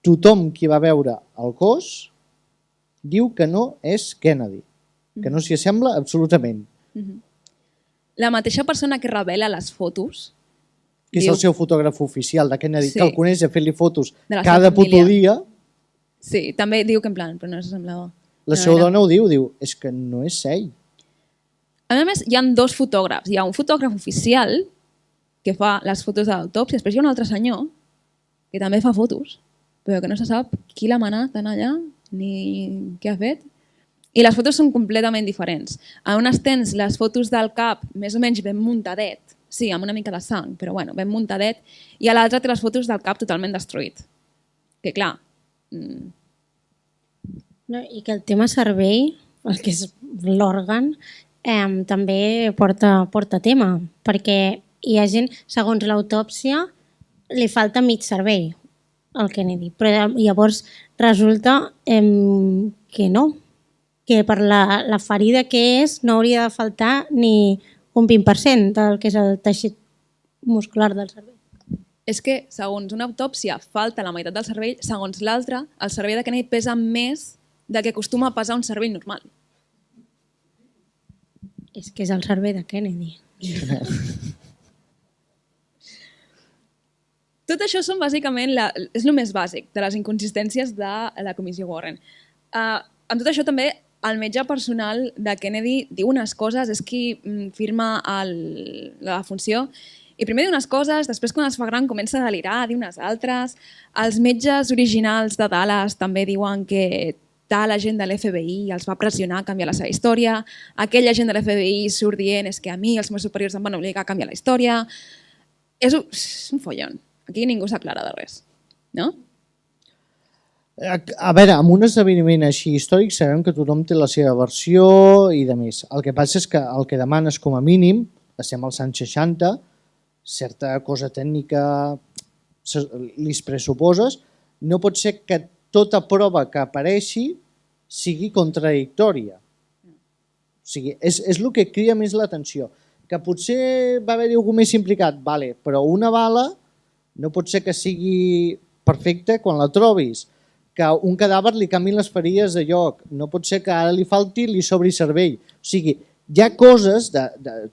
tothom qui va veure el cos diu que no és Kennedy, que no s'hi assembla absolutament. La mateixa persona que revela les fotos... Que és el seu fotògraf oficial de Kennedy, que el coneix a fer-li fotos cada puto dia. Sí, també diu que en plan, però no s'assemblava. La seva dona ho diu, és que no és ell. A més, hi ha dos fotògrafs. Hi ha un fotògraf oficial que fa les fotos de l'autòpsia, després hi ha un altre senyor que també fa fotos, però que no se sap qui l'ha manat anar allà ni què ha fet. I les fotos són completament diferents. A unes tens les fotos del cap més o menys ben muntadet, sí, amb una mica de sang, però bueno, ben muntadet, i a l'altre té les fotos del cap totalment destruït. Que clar... No, i que el tema cervell, el que és l'òrgan, també porta tema, perquè hi ha gent, segons l'autòpsia, li falta mig cervell al Kennedy, però llavors resulta que no, que per la ferida que és no hauria de faltar ni un 20% del que és el teixit muscular del cervell. És que, segons una autòpsia, falta la meitat del cervell, segons l'altra, el cervell de Kennedy pesa més del que acostuma a pesar un cervell normal. És que és el cervell de Kennedy. Tot això són bàsicament és el més bàsic de les inconsistències de la comissió Warren. Amb tot això també el metge personal de Kennedy diu unes coses, és qui firma la defunció I primer diu unes coses, després quan es fa gran comença a delirar, a dir unes altres. Els metges originals de Dallas també diuen que tal agent de l'FBI els va pressionar a canviar la seva història. Aquell agent de l'FBI surt dient és que a mi els meus superiors em van obligar a canviar la història. És un follon. Aquí ningú s'aclara de res. No? A veure, amb un esdeveniment així històric sabem que tothom té la seva versió i de més. El que passa és que el que demanes com a mínim, estem als anys 60, certa cosa tècnica li pressuposes, no pot ser que tota prova que apareixi sigui contradictòria. O sigui, és el que crida més l'atenció. Que potser va haver-hi algú més implicat, vale, però una bala no pot ser que sigui perfecta quan la trobis. Que un cadàver li canviïn les ferides de lloc. No pot ser que ara li falti i li sobri cervell. O sigui, hi ha coses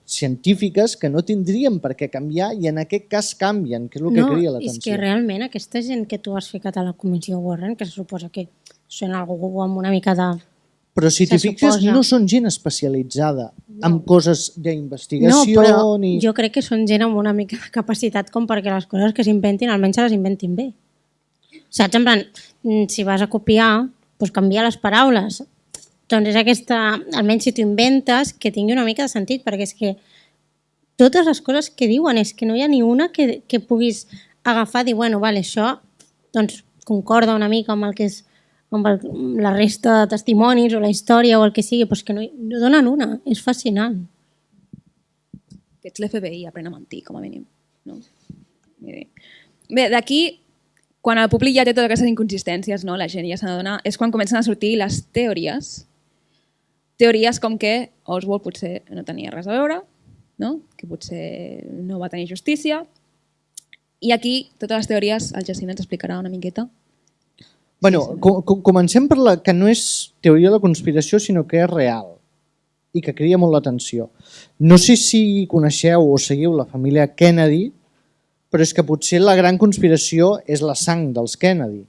científiques que no tindrien per què canviar i en aquest cas canvien, que és el que crida l'atenció. És que realment aquesta gent que tu has ficat a la comissió Warren, que se suposa que són algú amb una mica de... Però si t'hi fixes, no són gent especialitzada en coses d'investigació. No, però jo crec que són gent amb una mica de capacitat com perquè les coses que s'inventin almenys se les inventin bé. Saps? En plan, si vas a copiar, doncs canvia les paraules. Doncs és aquesta, almenys si t'ho inventes, que tingui una mica de sentit, perquè és que totes les coses que diuen és que no hi ha ni una que puguis agafar i dir, bueno, vale, això doncs concorda una mica amb el que és amb la resta de testimonis o la història o el que sigui, però és que no donen una, és fascinant. Que ets l'FBI, aprèn a mentir, com a mínim. No? Bé, d'aquí, quan el públic ja té totes aquestes inconsistències, no? La gent ja se n'adona, és quan comencen a sortir les teories. Teories com que Oswald potser no tenia res a veure, no? Que potser no va tenir justícia. I aquí, totes les teories, el Jacint ens explicarà una miqueta. Bueno, comencem per la que no és teoria de la conspiració, sinó que és real i que crida molt l'atenció. No sé si coneixeu o seguiu la família Kennedy, però és que potser la gran conspiració és la sang dels Kennedy.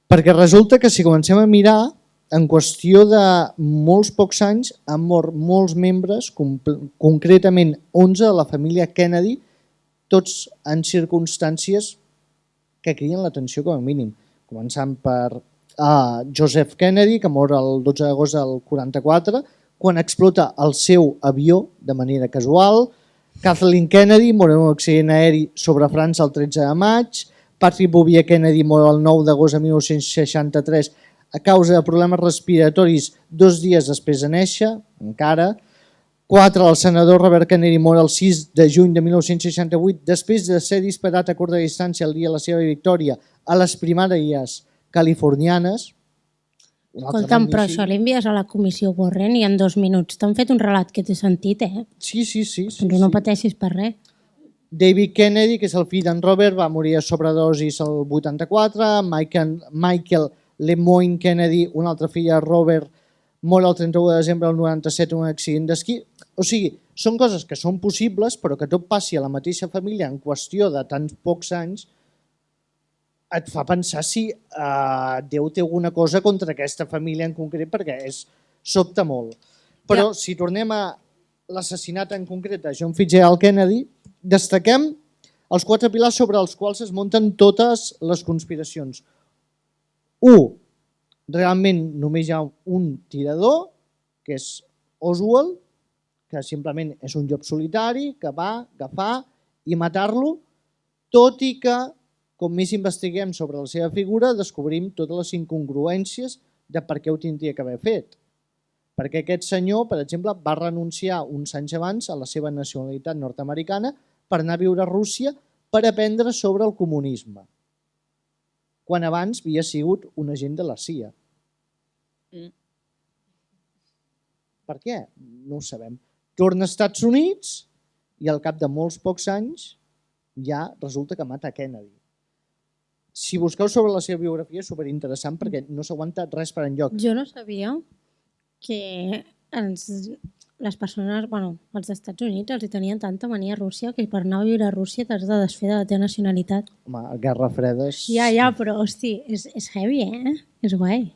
Perquè resulta que si comencem a mirar, en qüestió de molts pocs anys han mort molts membres, concretament 11 de la família Kennedy, tots en circumstàncies que criden l'atenció com a mínim. Començant per Joseph Kennedy, que mor el 12 d'agost del 44, quan explota el seu avió de manera casual. Kathleen Kennedy mor en un accident aeri sobre França el 13 de maig. Patrick Bouvier Kennedy mor el 9 d'agost de 1963 a causa de problemes respiratoris 2 dies després de néixer, encara. 4. El senador Robert Kennedy mor el 6 de juny de 1968 després de ser disparat a curta distància el dia de la seva victòria a les primàries californianes. Escolta'm, però això l'envies a la comissió Warren i en 2 minuts t'han fet un relat que té sentit, eh? Sí. Doncs no pateixis per res. David Kennedy, que és el fill d'en Robert, va morir a sobredosis el 84. Michael LeMoyne Kennedy, un altre fill de Robert, mor el 31 de desembre del 97 en un accident d'esquí. O sigui, són coses que són possibles, però que tot passi a la mateixa família en qüestió de tants pocs anys et fa pensar si Déu té alguna cosa contra aquesta família en concret, perquè sobta molt. Però si tornem a l'assassinat en concret de John Fitzgerald Kennedy, destaquem els 4 pilars sobre els quals es munten totes les conspiracions. 1. Realment només hi ha un tirador, que és Oswald, que simplement és un llop solitari que va agafar i matar-lo, tot i que, com més investiguem sobre la seva figura, descobrim totes les incongruències de per què ho tindria que haver fet. Perquè aquest senyor, per exemple, va renunciar uns anys abans a la seva nacionalitat nord-americana per anar a viure a Rússia per aprendre sobre el comunisme, quan abans havia sigut un agent de la CIA. Per què? No ho sabem. Torna als Estats Units i al cap de molts pocs anys ja resulta que mata Kennedy. Si busqueu sobre la seva biografia és superinteressant perquè no s'aguanta res per enlloc. Jo no sabia que les persones, els Estats Units els tenien tanta mania a Rússia que per anar a viure a Rússia t'has de desfer de la teva nacionalitat. Home, Guerra Freda és... Ja, però hosti, és heavy, eh? És guai.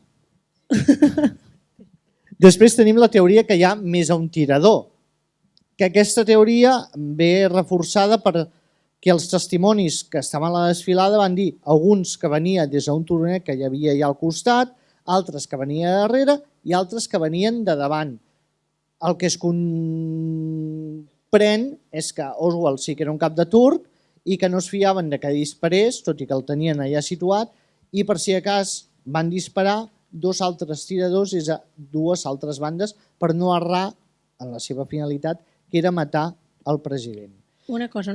Després tenim la teoria que hi ha més a un tirador. que aquesta teoria ve reforçada per que els testimonis que estaven a la desfilada van dir alguns que venia des d'un turonet que hi havia allà al costat, altres que venia darrere i altres que venien de davant. El que es comprèn és que Oswald sí que era un cap de turc i que no es fiaven de que disparés, tot i que el tenien allà situat, i per si de cas van disparar dos altres tiradors des de dues altres bandes per no errar en la seva finalitat, que era matar el president. Una cosa.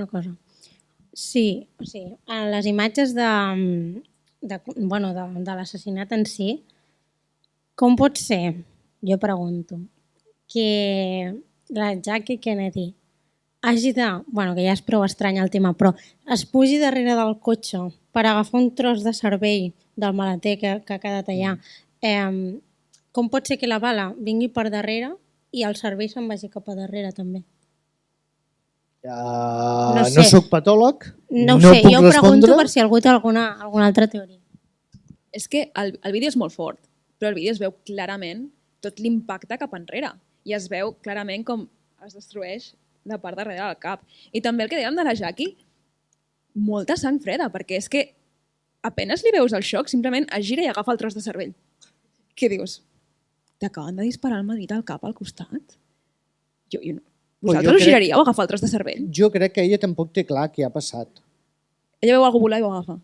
Sí, o sigui, en les imatges de l'assassinat en si, com pot ser, jo pregunto, que la Jackie Kennedy hagi de, que ja és prou estrany el tema, però es pugi darrere del cotxe per agafar un tros de cervell del maleter que ha quedat allà. Com pot ser que la bala vingui per darrere i el cervell se'n vagi cap a darrere també? No soc patòleg, no ho sé, puc jo respondre. pregunto per si algú té alguna altra teoria. És que el vídeo és molt fort, però el vídeo es veu clarament tot l'impacte cap enrere i es veu clarament com es destrueix la part darrere del cap. I també el que dèiem de la Jackie, molta sang freda, perquè és que apenes li veus el xoc, simplement es gira i agafa el tros de cervell. Què dius? T'acaben de disparar el Madrid al cap al costat? Jo no. Vosaltres us giraríeu a agafar el tros de cervell? Jo crec que ella tampoc té clar què ha passat. Ella veu algú volar i ho agafa.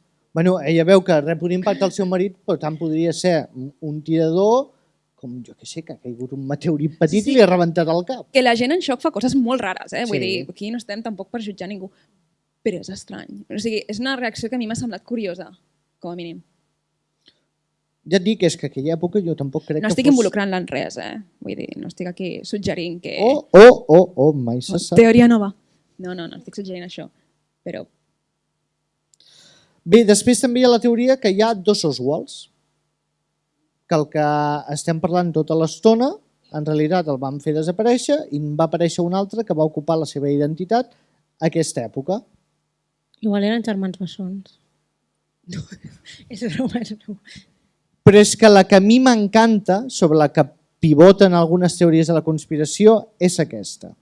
Ella veu que rep un impacte al seu marit, però tant podria ser un tirador com, jo què sé, que ha caigut un meteorit petit i li ha rebentat el cap. Que la gent en xoc fa coses molt rares, Vull dir, aquí no estem tampoc per jutjar ningú. Però és estrany. O sigui, és una reacció que a mi m'ha semblat curiosa, com a mínim. Ja et dic, és que aquella època jo tampoc crec que fos... No estic involucrant-la en res, Vull dir, no estic aquí suggerint que... Mai se sap. Teoria nova. No estic suggerint això. Però... Bé, després també hi ha la teoria que hi ha dos Oswalds, que el que estem parlant tota l'estona, en realitat el van fer desaparèixer i va aparèixer un altre que va ocupar la seva identitat a aquesta època. Igual eren germans bessons. No, és broma. Però és que la que a mi m'encanta, sobre la que pivoten algunes teories de la conspiració, és aquesta.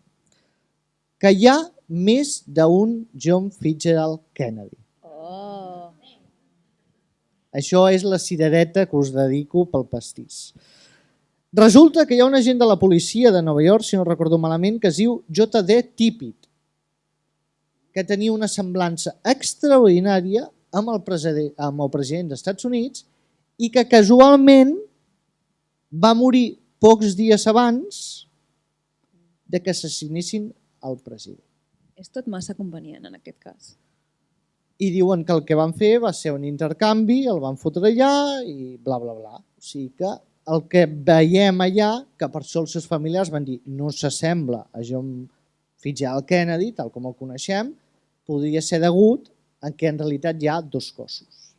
Que hi ha més d'un John Fitzgerald Kennedy. Oh. Això és la cirereta que us dedico pel pastís. Resulta que hi ha un agent de la policia de Nova York, si no recordo malament, que es diu J.D. Tippit, que tenia una semblança extraordinària amb el president dels Estats Units i que casualment va morir pocs dies abans de que assassinessin el president. És tot massa convenient en aquest cas. I diuen que el que van fer va ser un intercanvi, el van fotre allà i bla, bla, bla. O sigui que el que veiem allà, que per això els seus familiars van dir no s'assembla a John Fitzgerald Kennedy, tal com el coneixem, podria ser degut a que en realitat hi ha dos cossos.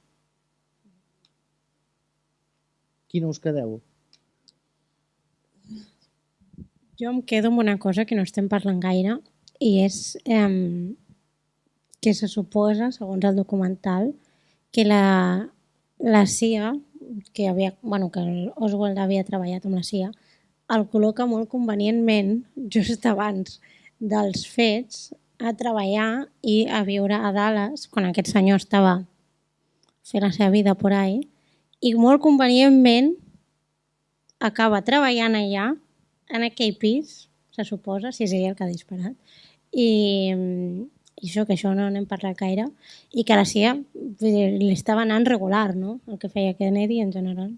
Quina us quedeu? Jo em quedo amb una cosa que no estem parlant gaire i és que se suposa, segons el documental, que la CIA, que Oswald havia treballat amb la CIA, el col·loca molt convenientment just abans dels fets a treballar i a viure a Dallas, quan aquest senyor estava fent la seva vida por ahí, i molt convenientment acaba treballant allà, en aquell pis, se suposa, si és ell el que ha disparat, i això, que això no n'hem parlat gaire, i que la CIA li estava anant regular, no?, el que feia Kennedy en general.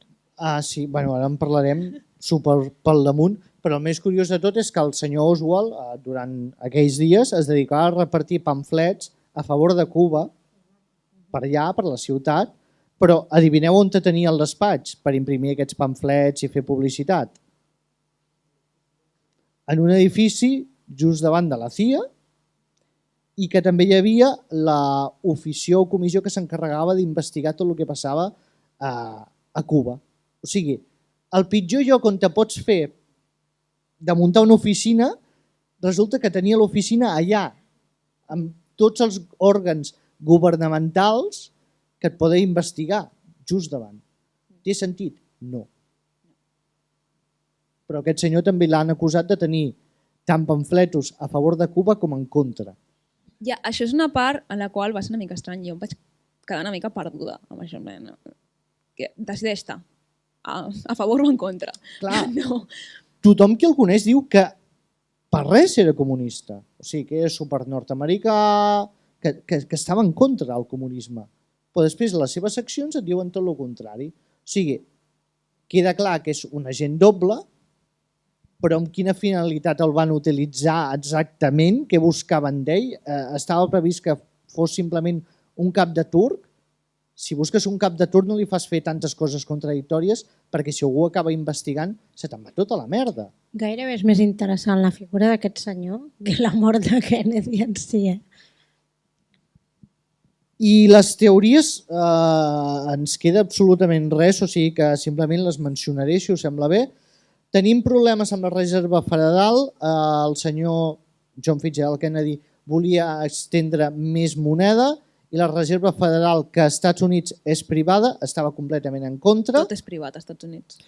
Sí, ara en parlarem super pel damunt, però el més curiós de tot és que el senyor Oswald, durant aquells dies, es dedicava a repartir pamflets a favor de Cuba, per allà, per la ciutat, però adivineu on tenia el despatx per imprimir aquests pamflets i fer publicitat? En un edifici just davant de la CIA i que també hi havia l'ofició o comissió que s'encarregava d'investigar tot el que passava a Cuba. O sigui, el pitjor lloc on te pots fer de muntar una oficina, resulta que tenia l'oficina allà, amb tots els òrgans governamentals que et poden investigar just davant. Té sentit? No. Però aquest senyor també l'han acusat de tenir tant pamfletos a favor de Cuba com en contra. Ja, això és una part en la qual va ser una mica estrany. Jo em vaig quedar una mica perduda amb això. Que decideix-te a favor o en contra. Clar, No. tothom que el coneix diu que per res era comunista. O sigui, que era super nord-americà, que estava en contra del comunisme. Però després les seves accions et diuen tot el contrari. O sigui, queda clar que és un agent doble, però amb quina finalitat el van utilitzar exactament, què buscaven d'ell? Estava previst que fos simplement un cap de turc. Si busques un cap de turc no li fas fer tantes coses contradictòries perquè si algú acaba investigant se te'n va tota la merda. Gairebé és més interessant la figura d'aquest senyor que la mort de Kennedy en si. I les teories ens queda absolutament res, o sigui que simplement les mencionaré si us sembla bé. Tenim problemes amb la Reserva Federal. El senyor John Fitzgerald Kennedy volia estendre més moneda i la Reserva Federal, que als Estats Units és privada, estava completament en contra. Tot és privat als Estats Units.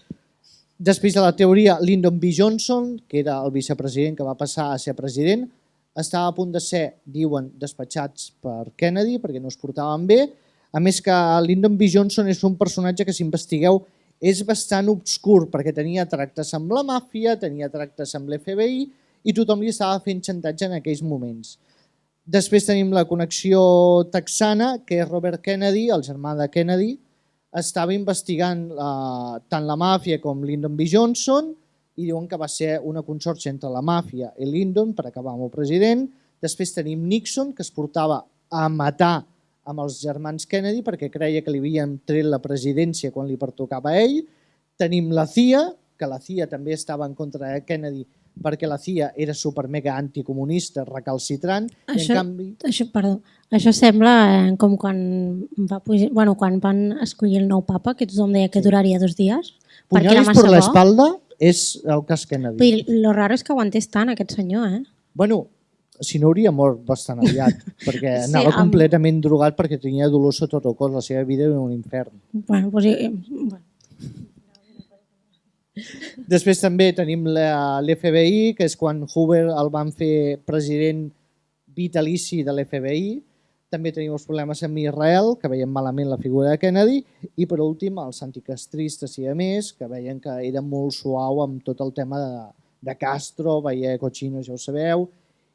Després de la teoria, Lyndon B. Johnson, que era el vicepresident que va passar a ser president, estava a punt de ser, diuen, despatxats per Kennedy perquè no es portaven bé. A més que Lyndon B. Johnson és un personatge que, si investigueu, és bastant obscur perquè tenia tractes amb la màfia, tenia tractes amb l'FBI i tothom li estava fent xantatge en aquells moments. Després tenim la connexió texana, que és Robert Kennedy, el germà de Kennedy, estava investigant tant la màfia com Lyndon B. Johnson i diuen que va ser una consorcia entre la màfia i Lyndon per acabar amb el president. Després tenim Nixon, que es portava a matar amb els germans Kennedy perquè creia que li havien tret la presidència quan li pertocava a ell. Tenim la CIA, que la CIA també estava en contra de Kennedy perquè la CIA era super mega anticomunista, recalcitrant. Això sembla com quan van escollir el nou papa, que tothom deia que duraria 2 dies. Puñales por la espalda és el cas Kennedy. Però lo raro és que aguantés tant aquest senyor, Bueno, si no hauria mort bastant aviat, perquè anava completament drogat perquè tenia dolor sota tot el cos, la seva vida era un infern. Després també tenim l'FBI, que és quan Hoover el van fer president vitalici de l'FBI. També tenim els problemes amb Israel, que veiem malament la figura de Kennedy. I per últim, els anticastristes i a més, que veien que era molt suau amb tot el tema de Castro, veia Cochino, ja ho sabeu.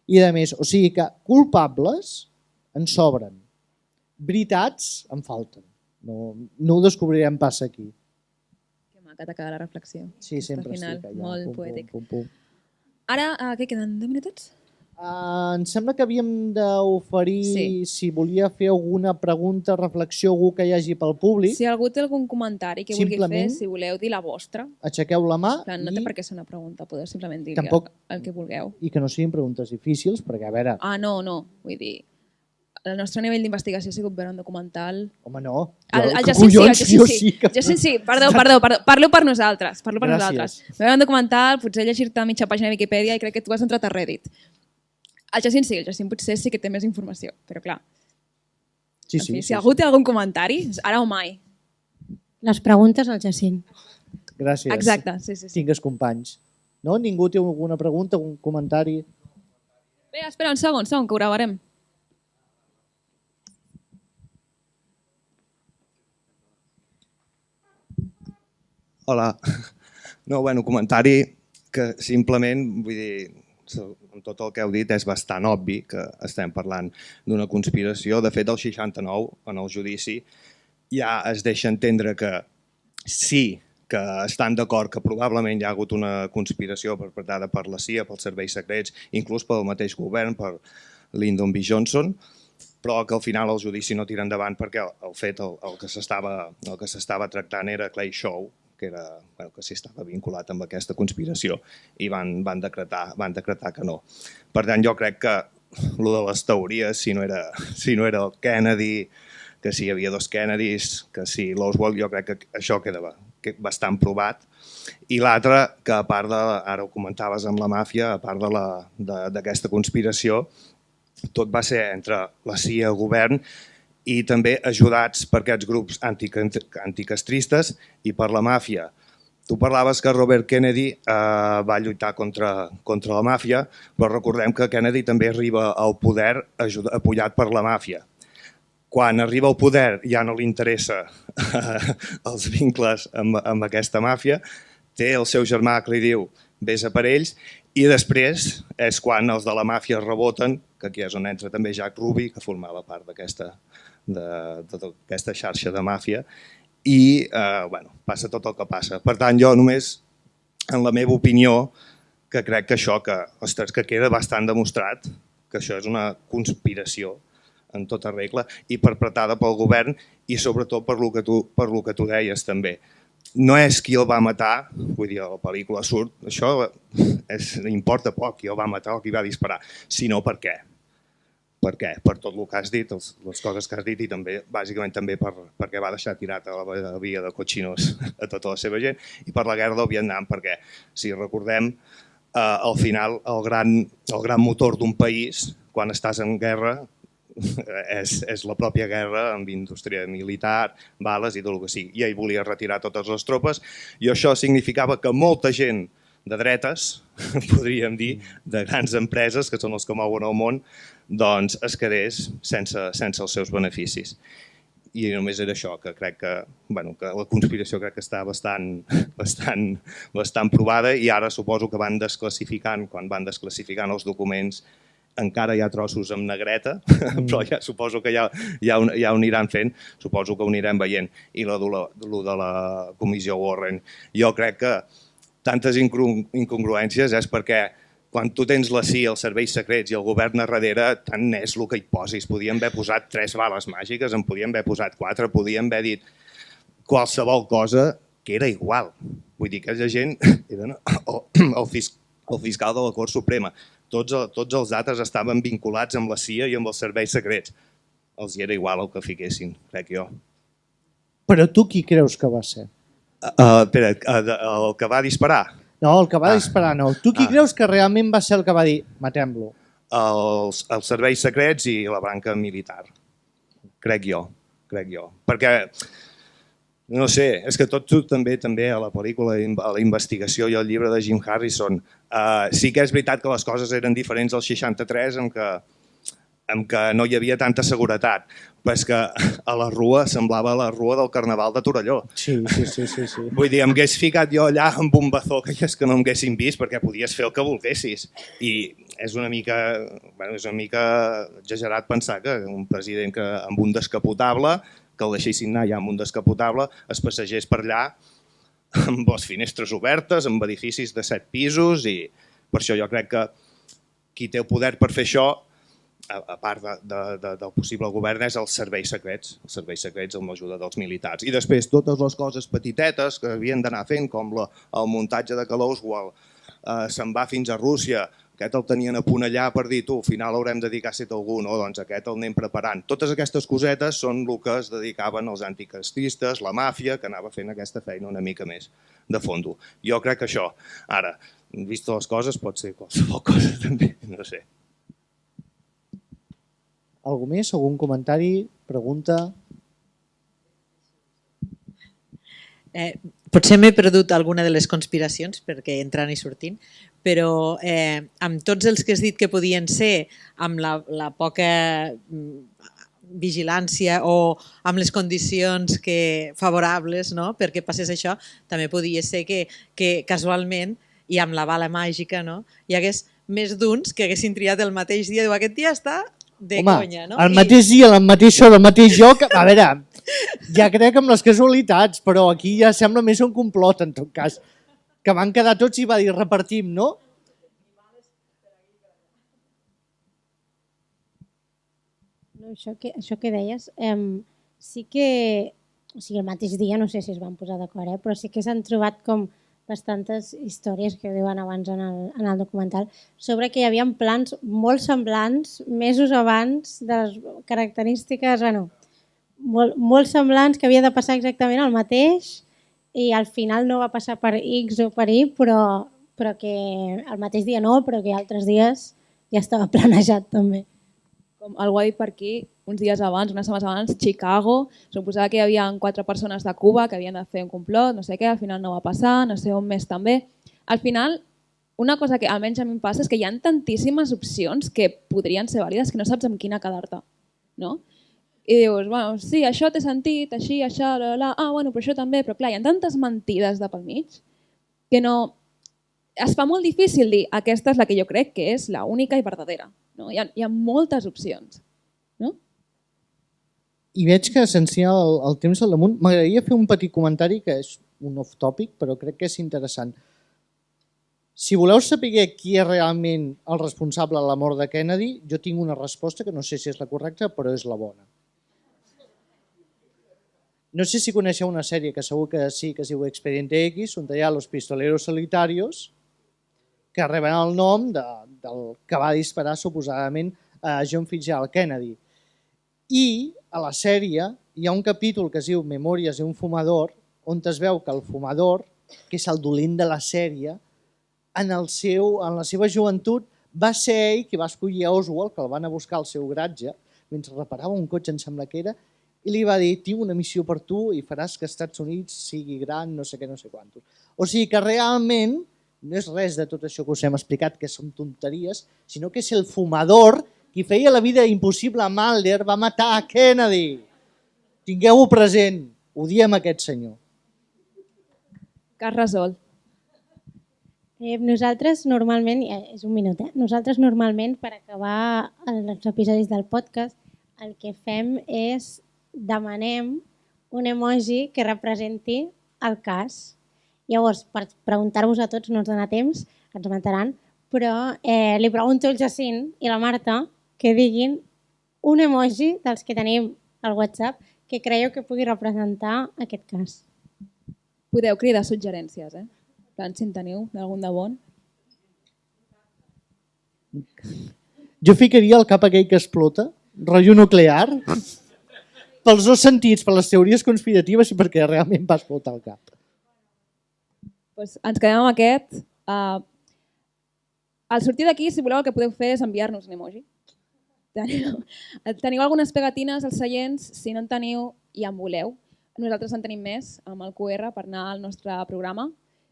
I a més, o sigui que culpables en sobren. Veritats en falten. No ho descobrirem pas aquí. Que t'ha quedat la reflexió. Sí, sempre final, estic allà. molt poètic. Pum. Ara, què queden? 10 minutets? Em sembla que havíem d'oferir, si volia fer alguna pregunta, reflexió, algú que hi hagi pel públic. Si algú té algun comentari que vulgui fer, si voleu dir la vostra. Aixequeu la mà. No té per què ser una pregunta, podeu simplement dir el que vulgueu. I que no siguin preguntes difícils, perquè a veure... No, vull dir... El nostre nivell d'investigació ha sigut veure un documental... Home, no. El Jacint sí. Perdó. Parlo per nosaltres. Veure un documental, potser llegir-te mitja pàgina de Wikipedia i crec que tu has entrat a Reddit. El Jacint potser sí que té més informació, però clar. Si algú té algun comentari, ara o mai. Les preguntes al Jacint. Gràcies. Exacte, sí. Tingues companys. No? Ningú té alguna pregunta, algun comentari? Bé, espera un segon, que ho gravarem. Hola. No, comentari que simplement, vull dir, amb tot el que heu dit, és bastant obvi que estem parlant d'una conspiració. De fet, el 69, en el judici, ja es deixa entendre que sí que estan d'acord que probablement hi ha hagut una conspiració perpetrada per la CIA, pels serveis secrets, inclús pel mateix govern, per Lyndon B. Johnson, però que al final el judici no tira endavant perquè el que s'estava tractant era Clay Shaw, que sí estava vinculat amb aquesta conspiració i van decretar que no. Per tant, jo crec que el de les teories, si no era el Kennedy, que si hi havia 2 Kennedys, que si l'Oswald, jo crec que això queda bastant provat. I l'altre, que a part de, ara ho comentaves amb la màfia, a part d'aquesta conspiració, tot va ser entre la CIA, el govern, i també ajudats per aquests grups anticastristes i per la màfia. Tu parlaves que Robert Kennedy va lluitar contra la màfia, però recordem que Kennedy també arriba al poder apoyat per la màfia. Quan arriba al poder ja no li interessa els vincles amb aquesta màfia, té el seu germà que li diu vés a per ells, i després és quan els de la màfia reboten, que aquí és on entra també Jack Ruby, que formava part d'aquesta xarxa de màfia, i passa tot el que passa. Per tant, jo només, en la meva opinió, que crec que això, que queda bastant demostrat, que això és una conspiració en tota regla i perpetrada pel govern i sobretot per lo que tu deies també. No és qui el va matar, vull dir, a la pel·lícula surt, això importa poc qui el va matar o qui va disparar, sinó per què. Per què? Per tot el que has dit, les coses que has dit i també, bàsicament també perquè va deixar tirat a la via de cotxinos a tota la seva gent i per la guerra del Vietnam, perquè si recordem, al final el gran motor d'un país, quan estàs en guerra, és la pròpia guerra amb indústria militar, bales i tot el que sigui. I ell volia retirar totes les tropes i això significava que molta gent de dretes, podríem dir, de grans empreses, que són els que mouen el món, doncs es quedés sense els seus beneficis. I només era això, que crec que la conspiració crec que està bastant provada i ara suposo que van desclassificant, quan van desclassificant els documents, encara hi ha trossos amb negreta, però ja suposo que ja ho aniran fent, suposo que ho anirem veient. I el de la comissió Warren, jo crec que tantes incongruències és perquè quan tu tens la CIA, els serveis secrets i el govern a darrere, tant és el que hi posis. Podien haver posat 3 bales màgiques, en podien haver posat 4, podien haver dit qualsevol cosa que era igual. Vull dir que aquella gent eren el fiscal de la Cort Suprema. Tots els altres estaven vinculats amb la CIA i amb els serveis secrets. Els hi era igual el que fiquessin, crec jo. Però tu qui creus que va ser? Espera, el que va disparar? No, el que va disparar no. Tu qui creus que realment va ser el que va dir matem-lo? Els serveis secrets i la branca militar. Crec jo. Perquè, no sé, és que tot també a la pel·lícula, a la investigació i al llibre de Jim Harrison, sí que és veritat que les coses eren diferents al 63 en què no hi havia tanta seguretat, però és que a la rua semblava la rua del Carnaval de Torelló. Sí. Vull dir, em hagués ficat jo allà amb un bazooka i és que no m'haguessin vist perquè podies fer el que volguessis. I és una mica exagerat pensar que un president que amb un descapotable, que el deixessin anar ja amb un descapotable, es passegés per allà amb les finestres obertes, amb edificis de 7 pisos i per això jo crec que qui té el poder per fer això, a part del possible govern, és els serveis secrets amb l'ajuda dels militars. I després totes les coses petitetes que havien d'anar fent, com el muntatge de que l'Oswald se'n va fins a Rússia, aquest el tenien a punt allà per dir, al final haurem de dedicar a ser algú, no, doncs aquest el anem preparant. Totes aquestes cosetes són el que es dedicaven els anticastistes, la màfia, que anava fent aquesta feina una mica més de fondo. Jo crec que això, ara, vist les coses, pot ser qualsevol cosa també, no sé. Algú més? Algun comentari? Pregunta? Potser m'he perdut alguna de les conspiracions perquè entrant i sortint, però amb tots els que has dit que podien ser, amb la poca vigilància o amb les condicions favorables perquè passés això, també podia ser que casualment i amb la bala màgica hi hagués més d'uns que haguessin triat el mateix dia. Aquest dia està de conya, no? El mateix dia, el mateix hora, el mateix lloc... A veure, ja crec amb les casualitats, però aquí ja sembla més un complot, en tot cas. Que van quedar tots i va dir repartim, no? Això que deies, sí que... O sigui, el mateix dia, no sé si es van posar d'acord, però sí que s'han trobat com bastantes històries que diuen abans en el documental sobre que hi havia plans molt semblants mesos abans de les característiques, molt semblants, que havia de passar exactament el mateix i al final no va passar per X o per Y, però que el mateix dia no, però que altres dies ja estava planejat també. Com algú ha dit per aquí, uns dies abans, unes setmanes abans, Chicago, suposava que hi havia 4 persones de Cuba que havien de fer un complot, no sé què, al final no va passar, no sé on més també. Al final, una cosa que almenys a mi em passa és que hi ha tantíssimes opcions que podrien ser vàlides que no saps amb quina quedar-te, no? I dius, bueno, sí, això té sentit, així, això, bueno, però això també, però clar, hi ha tantes mentides de pel mig que no... Es fa molt difícil dir aquesta és la que jo crec que és la única i verdadera. No? Hi ha moltes opcions. No? I veig que s'encia el temps al damunt. M'agradaria fer un petit comentari que és un off-topic, però crec que és interessant. Si voleu saber qui és realment el responsable de la mort de Kennedy, jo tinc una resposta que no sé si és la correcta, però és la bona. No sé si coneixeu una sèrie que segur que sí, que es diu Expediente X, on hi ha los pistoleros solitarios, que reben el nom del que va disparar suposadament a John Fitzgerald Kennedy. I a la sèrie hi ha un capítol que es diu Memòries d'un fumador, on es veu que el fumador, que és el dolent de la sèrie, en la seva joventut va ser ell qui va escollir a Oswald, que el van a buscar al seu garatge, mentre reparava un cotxe, em sembla que era, i li va dir, tinc una missió per tu i faràs que els Estats Units sigui gran, no sé què, no sé quantos. O sigui que realment no és res de tot això que us hem explicat, que són tonteries, sinó que és el fumador qui feia la vida impossible a Mulder, va matar a Kennedy. Tingueu-ho present, odiem aquest senyor. Cas resolt. Nosaltres normalment, és un minut, nosaltres normalment per acabar els episodis del podcast el que fem és demanem un emoji que representi el cas. Llavors, per preguntar-vos a tots, no ens dona temps, ens mataran, però li pregunto al Jacint i la Marta que diguin un emoji dels que tenim al WhatsApp que creieu que pugui representar aquest cas. Podeu cridar suggerències, si en teniu d'algun de bon. Jo ficaria el cap aquell que explota, rotllo nuclear, pels dos sentits, per les teories conspiratives i perquè realment va explotar el cap. Pues ens quedem amb aquest. Al sortir d'aquí, si voleu, el que podeu fer és enviar-nos un emoji. Teniu algunes pegatines als seients, si no en teniu i en voleu. Nosaltres en tenim més amb el QR per anar al nostre programa,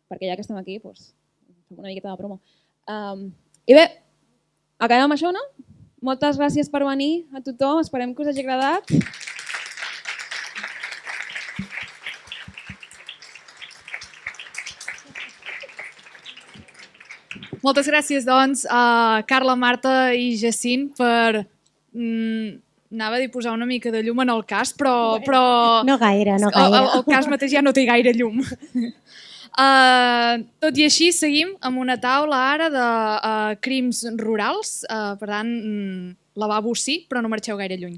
perquè ja que estem aquí, doncs, fem una miqueta de promo. I bé, acabem amb això, no? Moltes gràcies per venir a tothom, esperem que us hagi agradat. Moltes gràcies, doncs, a Carla, Marta i Jacint per... anava a dir posar una mica de llum en el cas, però... No gaire, no gaire. El cas mateix ja no té gaire llum. Tot i així, seguim amb una taula ara de crims rurals. Per tant, lavabo sí, però no marxeu gaire lluny.